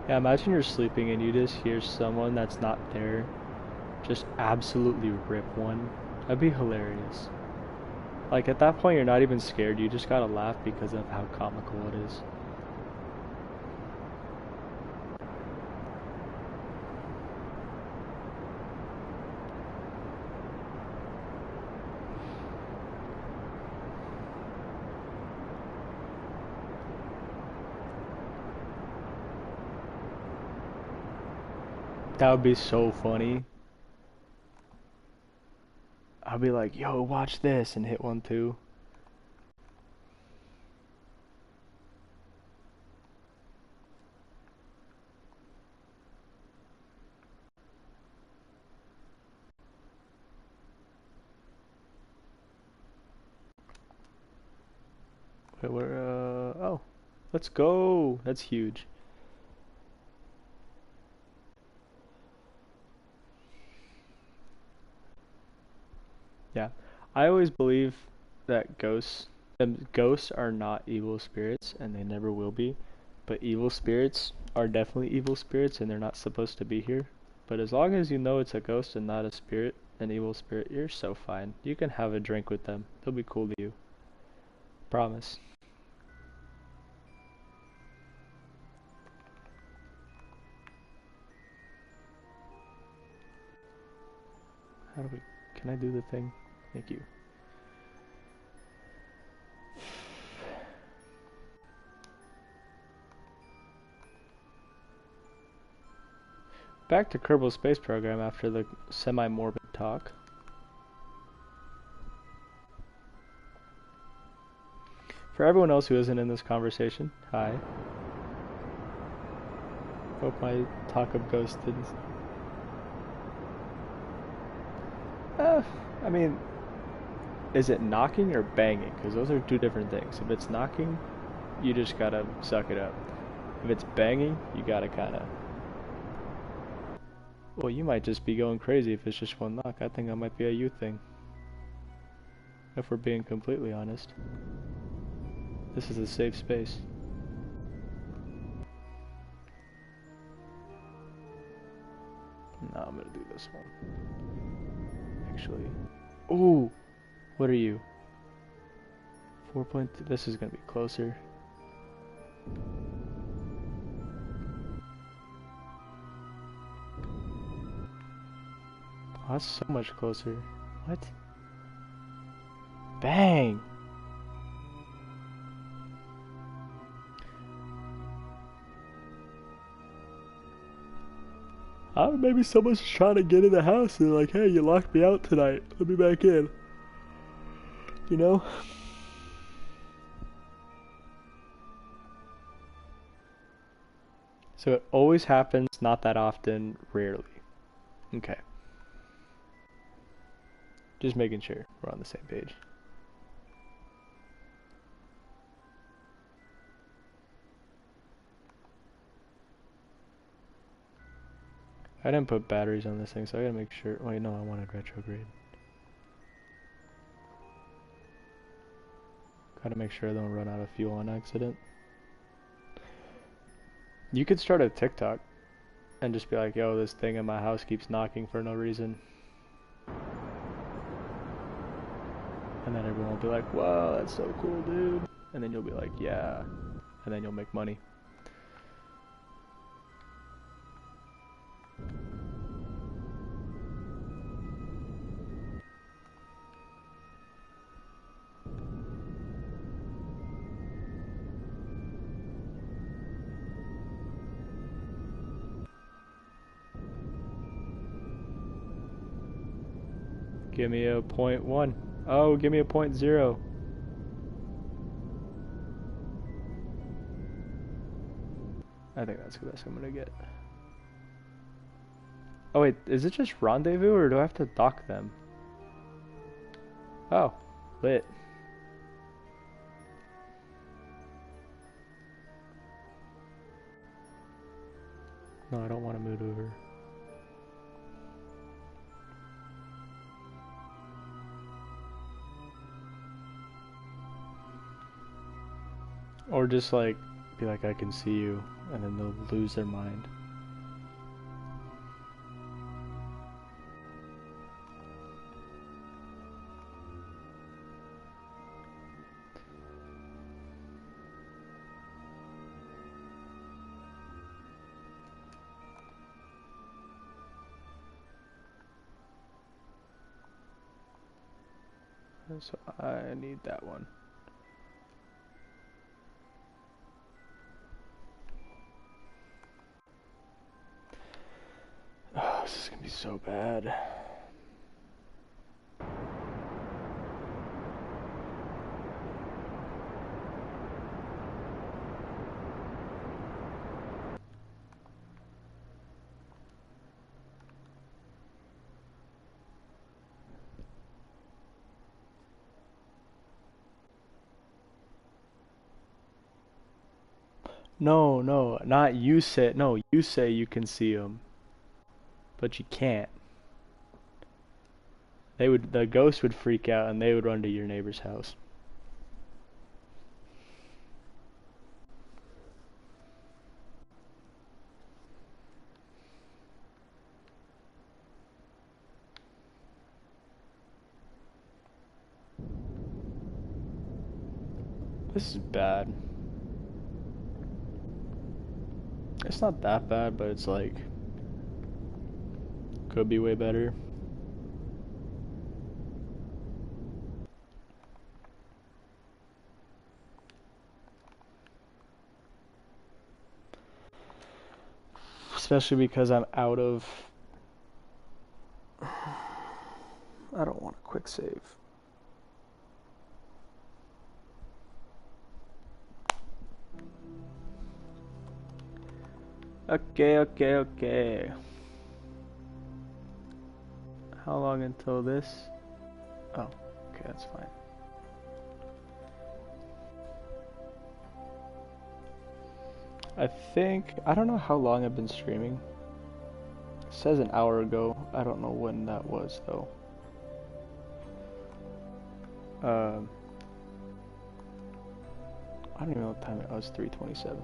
Yeah, imagine you're sleeping and you just hear someone that's not there just absolutely rip one. That'd be hilarious. Like, at that point, you're not even scared, you just gotta laugh because of how comical it is. That would be so funny. I'll be like, yo, watch this, and hit one too. Wait, oh, let's go. That's huge. Yeah, I always believe that ghosts are not evil spirits, and they never will be. But evil spirits are definitely evil spirits, and they're not supposed to be here. But as long as you know it's a ghost and not a spirit, an evil spirit, you're so fine. You can have a drink with them. They'll be cool to you. Promise. How do we... Can I do the thing? Thank you. Back to Kerbal Space Program after the semi-morbid talk. For everyone else who isn't in this conversation, hi. Hope my talk of ghosts didn't... I mean, is it knocking or banging? Because those are two different things. If it's knocking, you just gotta suck it up. If it's banging, you gotta kinda... Well, you might just be going crazy if it's just one knock. I think that might be a you thing. If we're being completely honest. This is a safe space. No, I'm gonna do this one. Actually. Ooh! What are you? 4.2. This is gonna be closer. Oh, that's so much closer. What? Bang! Maybe someone's trying to get in the house and like, hey, you locked me out tonight. Let me back in. You know? So it always happens, not that often, rarely. Okay. Just making sure we're on the same page. I didn't put batteries on this thing, so I gotta make sure. Wait, no, I wanted retrograde. Gotta make sure I don't run out of fuel on accident. You could start a TikTok and just be like, yo, this thing in my house keeps knocking for no reason. And then everyone will be like, wow, that's so cool, dude. And then you'll be like, yeah. And then you'll make money. Give me a 0.1. Oh, give me a 0.0. I think that's the best I'm gonna get. Oh wait, is it just rendezvous or do I have to dock them? Oh, lit. No, I don't want to move over. Or just like, be like, I can see you, and then they'll lose their mind. So I need that one. Oh, this is gonna be so bad. No, no, not you say. No, you say you can see them, but you can't. The ghost would freak out and they would run to your neighbor's house. This is bad. It's not that bad, but it's like, could be way better. Especially because I'm out of... I don't want a quick save. Okay. How long until this? Oh, okay, that's fine. I don't know how long I've been streaming. It says an hour ago. I don't know when that was though. I don't even know what time it was. 3:27.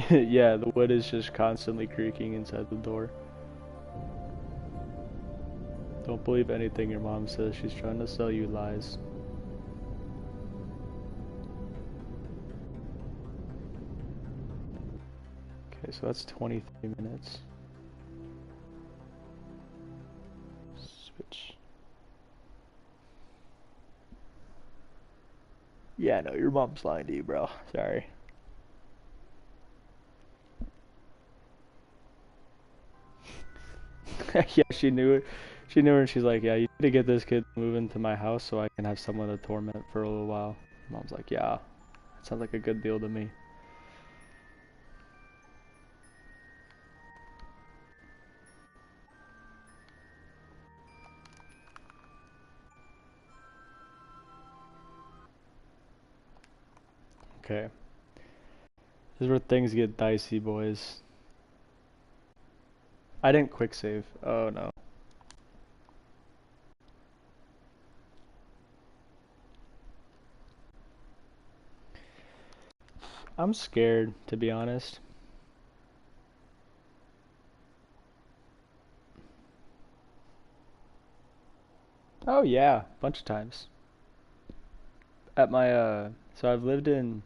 Yeah, the wood is just constantly creaking inside the door. Don't believe anything your mom says. She's trying to sell you lies. Okay, so that's 23 minutes. Switch. Yeah, no, your mom's lying to you, bro. Sorry. Yeah, she knew it. She knew her and she's like, yeah, you need to get this kid to move into my house so I can have someone to torment for a little while. Mom's like, yeah, that sounds like a good deal to me. Okay. This is where things get dicey, boys. I didn't quick save. Oh no. I'm scared, to be honest. Oh yeah, bunch of times. At my so I've lived in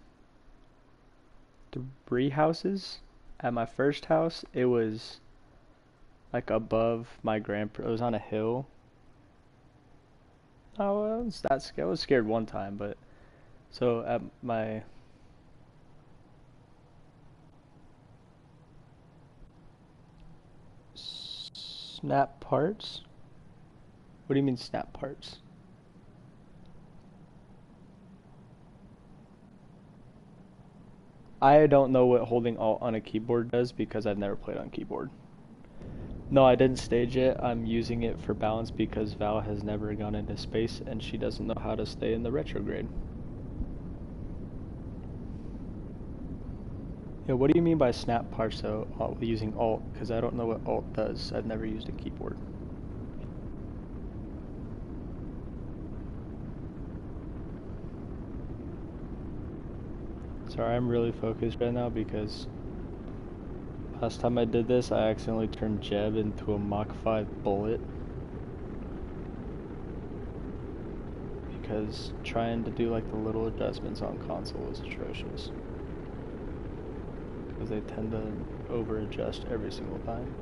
3 houses. At my first house, it was like above my it was on a hill. Oh, I was scared one time, but so at my snap parts. What do you mean snap parts? I don't know what holding Alt on a keyboard does because I've never played on keyboard. No, I didn't stage it. I'm using it for balance because Val has never gone into space and she doesn't know how to stay in the retrograde. Yeah, what do you mean by snap parts though, using Alt? Because I don't know what Alt does. I've never used a keyboard. Sorry, I'm really focused right now because last time I did this, I accidentally turned Jeb into a Mach 5 bullet. Because trying to do like the little adjustments on console is atrocious. Because they tend to over adjust every single time.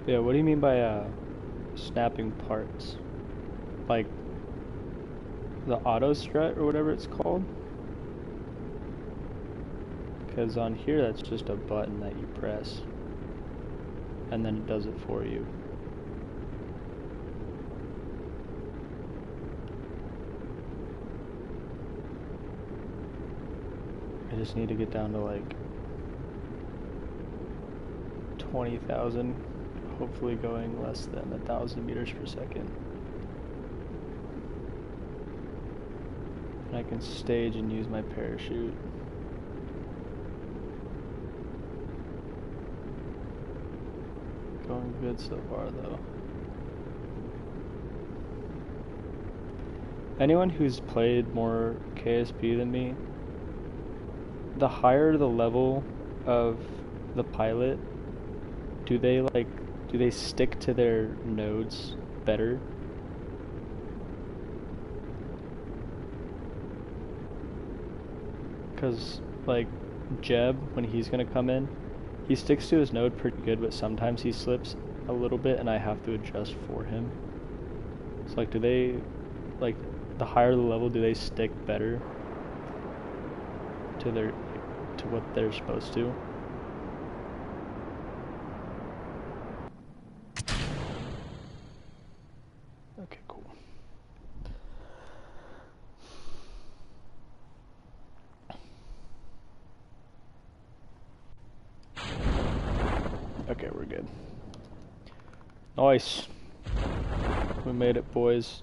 Yeah, what do you mean by snapping parts? Like the auto strut or whatever it's called? Because on here that's just a button that you press and then it does it for you. I just need to get down to like 20,000, hopefully going less than 1,000 meters per second. And I can stage and use my parachute. Going good so far though. Anyone who's played more KSP than me, the higher the level of the pilot, do they stick to their nodes better? Because like Jeb, when he's gonna come in, he sticks to his node pretty good, but sometimes he slips a little bit and I have to adjust for him. So like, do they, like, the higher the level, do they stick better to to what they're supposed to? Okay, cool. Okay, we're good. Nice. We made it, boys.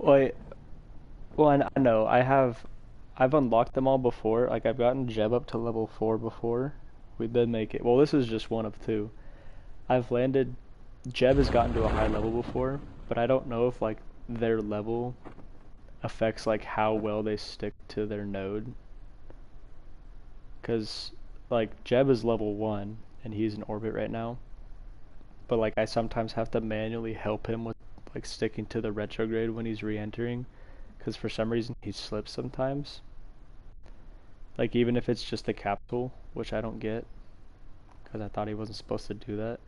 Wait, well, I know, I've unlocked them all before. Like, I've gotten Jeb up to level 4 before. We did make it. Well, this is just one of 2. I've landed, Jeb has gotten to a high level before, but I don't know if, like, their level affects, like, how well they stick to their node. Because like Jeb is level 1 and he's in orbit right now. But like I sometimes have to manually help him with like sticking to the retrograde when he's re-entering, because for some reason he slips sometimes. Like even if it's just a capsule, which I don't get, because I thought he wasn't supposed to do that.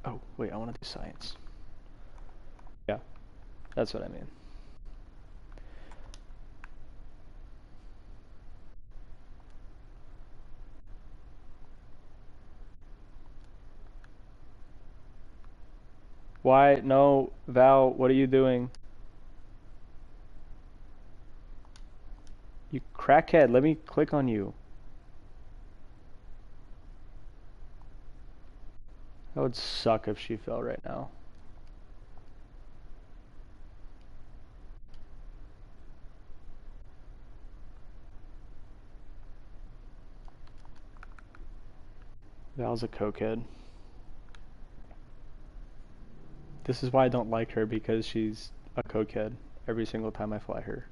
Oh wait, I want to do science. Yeah, that's what I mean. Why? No, Val, what are you doing? You crackhead, let me click on you. That would suck if she fell right now. Val's a cokehead. This is why I don't like her, because she's a cokehead every single time I fly her.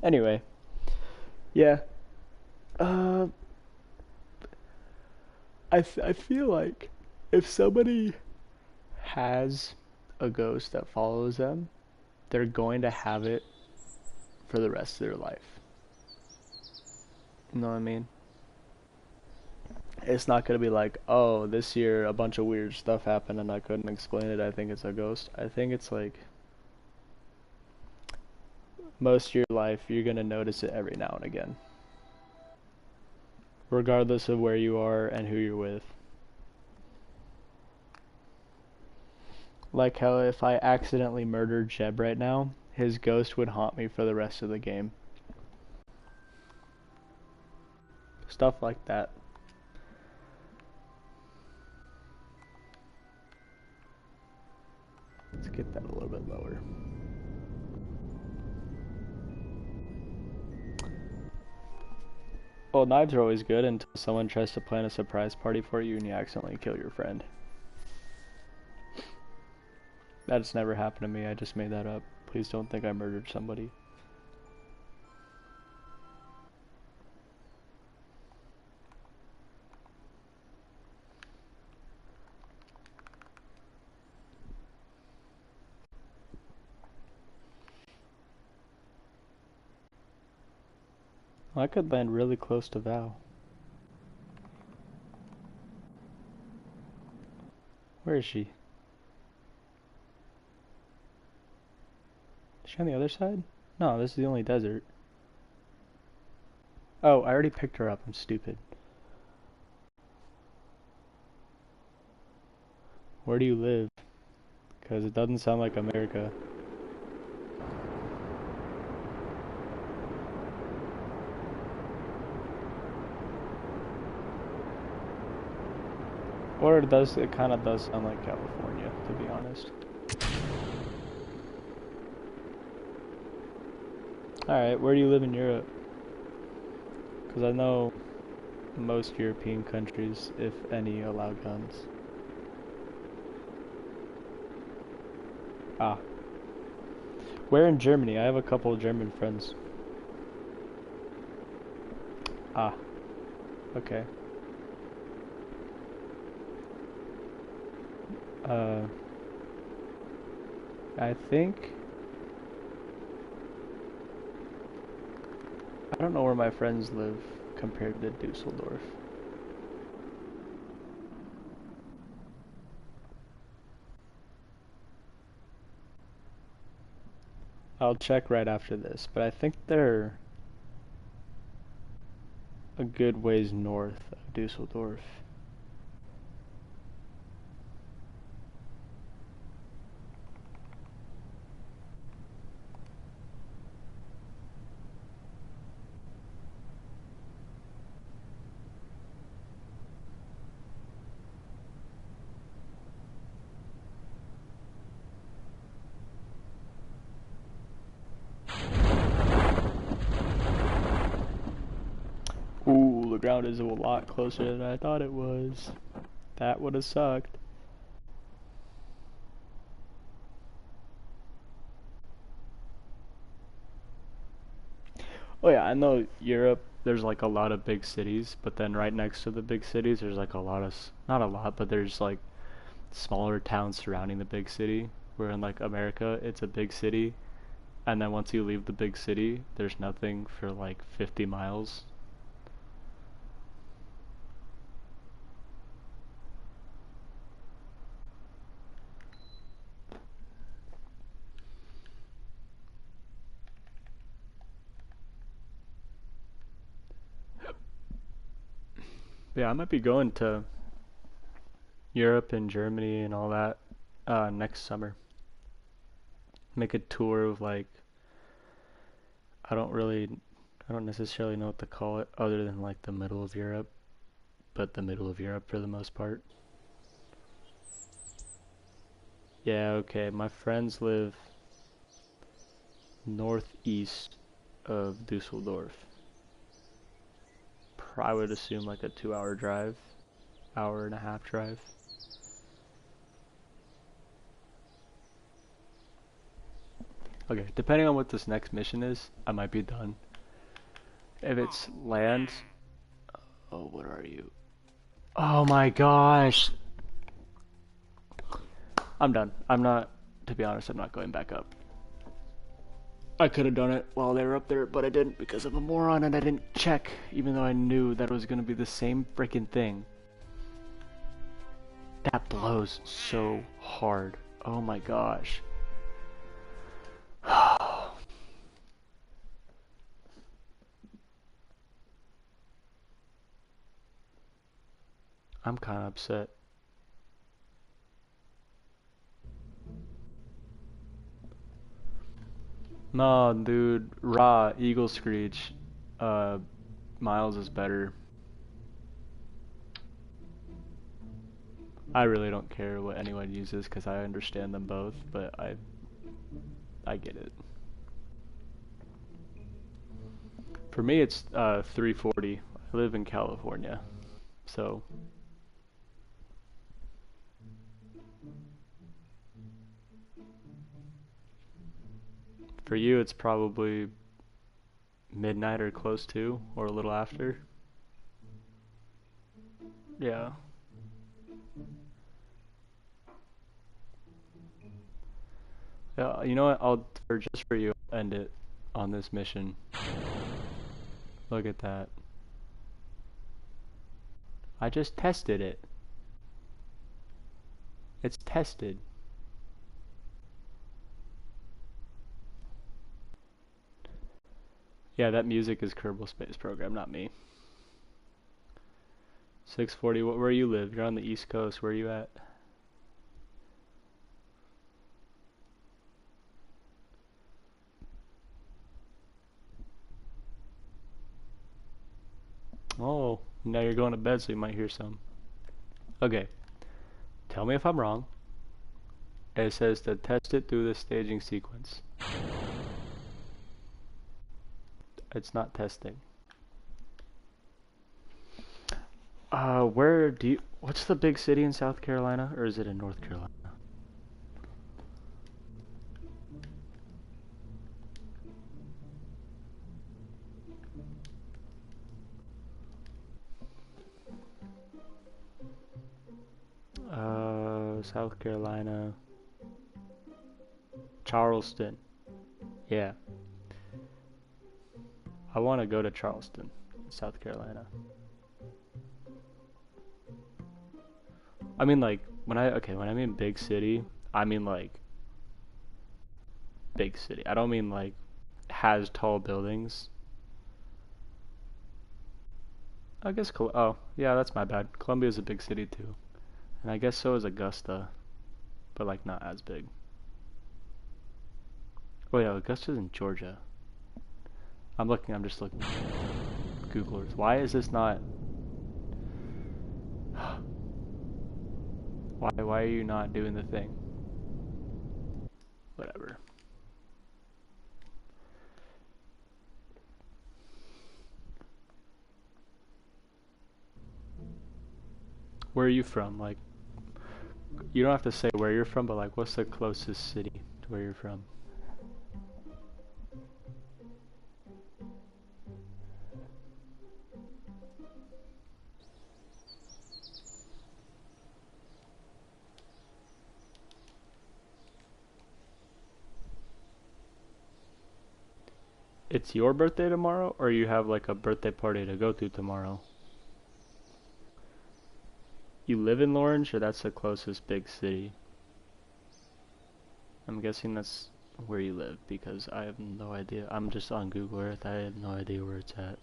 Anyway, yeah. I feel like if somebody has a ghost that follows them, they're going to have it for the rest of their life. You know what I mean? It's not going to be like, oh, this year a bunch of weird stuff happened and I couldn't explain it, I think it's a ghost. I think it's like most of your life you're going to notice it every now and again, regardless of where you are and who you're with. Like how if I accidentally murdered Jeb right now, his ghost would haunt me for the rest of the game. Stuff like that. Let's get that a little bit lower. Well, knives are always good until someone tries to plan a surprise party for you and you accidentally kill your friend. That's never happened to me, I just made that up. Please don't think I murdered somebody. Well, I could land really close to Val. Where is she? Is she on the other side? No, this is the only desert. Oh, I already picked her up. I'm stupid. Where do you live? Because it doesn't sound like America. Or it kind of does sound like California, to be honest. Alright, where do you live in Europe? Because I know most European countries, if any, allow guns. Ah. Where in Germany? I have a couple of German friends. Ah. Okay. I think... I don't know where my friends live compared to Dusseldorf. I'll check right after this, but I think they're a good ways north of Dusseldorf. Ooh, the ground is a lot closer than I thought it was. That would have sucked. Oh yeah, I know Europe, there's like a lot of big cities, but then right next to the big cities, there's like a lot of, not a lot, but there's like smaller towns surrounding the big city. Where in like America, it's a big city, and then once you leave the big city, there's nothing for like 50 miles. Yeah, I might be going to Europe and Germany and all that next summer. Make a tour of like, I don't really, I don't necessarily know what to call it other than like the middle of Europe, but the middle of Europe for the most part. Yeah, okay. My friends live northeast of Dusseldorf. I would assume like a 2 hour drive, hour and a half drive. Okay, depending on what this next mission is, I might be done. If it's land, oh, what are you? Oh my gosh! I'm done. I'm not, to be honest, I'm not going back up. I could have done it while they were up there, but I didn't because I'm a moron and I didn't check, even though I knew that it was going to be the same freaking thing. That blows so hard. Oh my gosh. I'm kind of upset. No, dude. Raw, Eagle Screech. Uh, Miles is better. I really don't care what anyone uses because I understand them both, but I get it. For me, it's 340. I live in California, so for you, it's probably midnight or close to, or a little after. Yeah. Yeah, you know what? I'll for just for you end it on this mission. Look at that. I just tested it. It's tested. Yeah, that music is Kerbal Space Program, not me. 640. Where you live? You're on the East Coast. Where are you at? Oh, now you're going to bed, so you might hear some. Okay. Tell me if I'm wrong. It says to test it through the staging sequence. It's not testing. Where do you... What's the big city in South Carolina? Or is it in North Carolina? South Carolina... Charleston. Yeah. I want to go to Charleston, South Carolina. I mean, like, when I mean big city, I mean, like, big city. I don't mean, like, has tall buildings. I guess, oh, yeah, that's my bad. Columbia's a big city, too. And I guess so is Augusta, but, like, not as big. Oh, yeah, Augusta's in Georgia. I'm just looking. Googlers. Why is this not... Why are you not doing the thing? Whatever. Where are you from? Like, you don't have to say where you're from, but like, what's the closest city to where you're from? It's your birthday tomorrow, or you have like a birthday party to go to tomorrow? You live in Lawrence, or that's the closest big city? I'm guessing that's where you live because I have no idea. I'm just on Google Earth. I have no idea where it's at.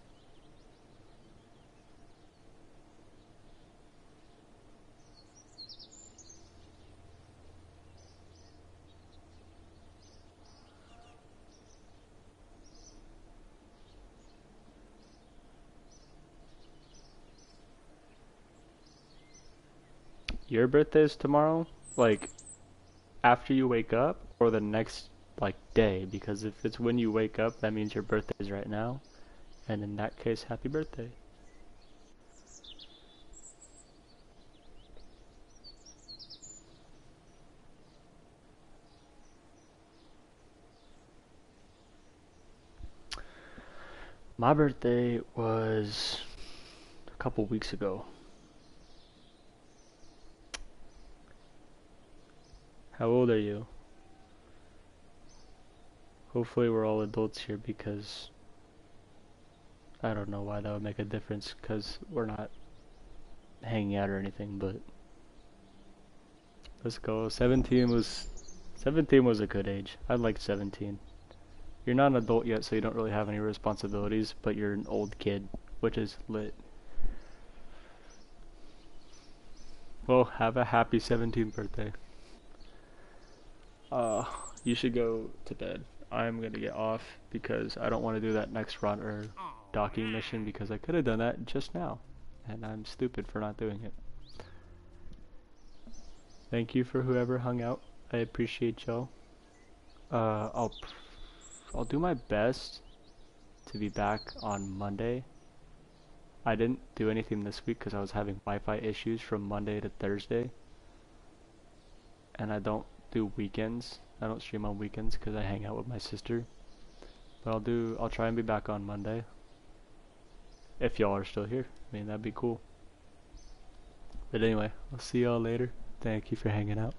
Your birthday is tomorrow? Like, after you wake up, or the next, like, day? Because if it's when you wake up, that means your birthday is right now. And in that case, happy birthday. My birthday was a couple weeks ago. How old are you? Hopefully we're all adults here because I don't know why that would make a difference because we're not hanging out or anything, but let's go. 17 was a good age. I liked 17. You're not an adult yet, so you don't really have any responsibilities, but you're an old kid, which is lit. Well, have a happy 17th birthday. Uh, you should go to bed. I'm gonna get off because I don't want to do that next run or docking mission because I could have done that just now, and I'm stupid for not doing it. Thank you for whoever hung out. I appreciate y'all. Uh, I'll I'll do my best to be back on Monday. I didn't do anything this week because I was having Wi-Fi issues from Monday to Thursday, and I don't do weekends. I don't stream on weekends because I hang out with my sister. But I'll try and be back on Monday. If y'all are still here. I mean, that'd be cool. But anyway, I'll see y'all later. Thank you for hanging out.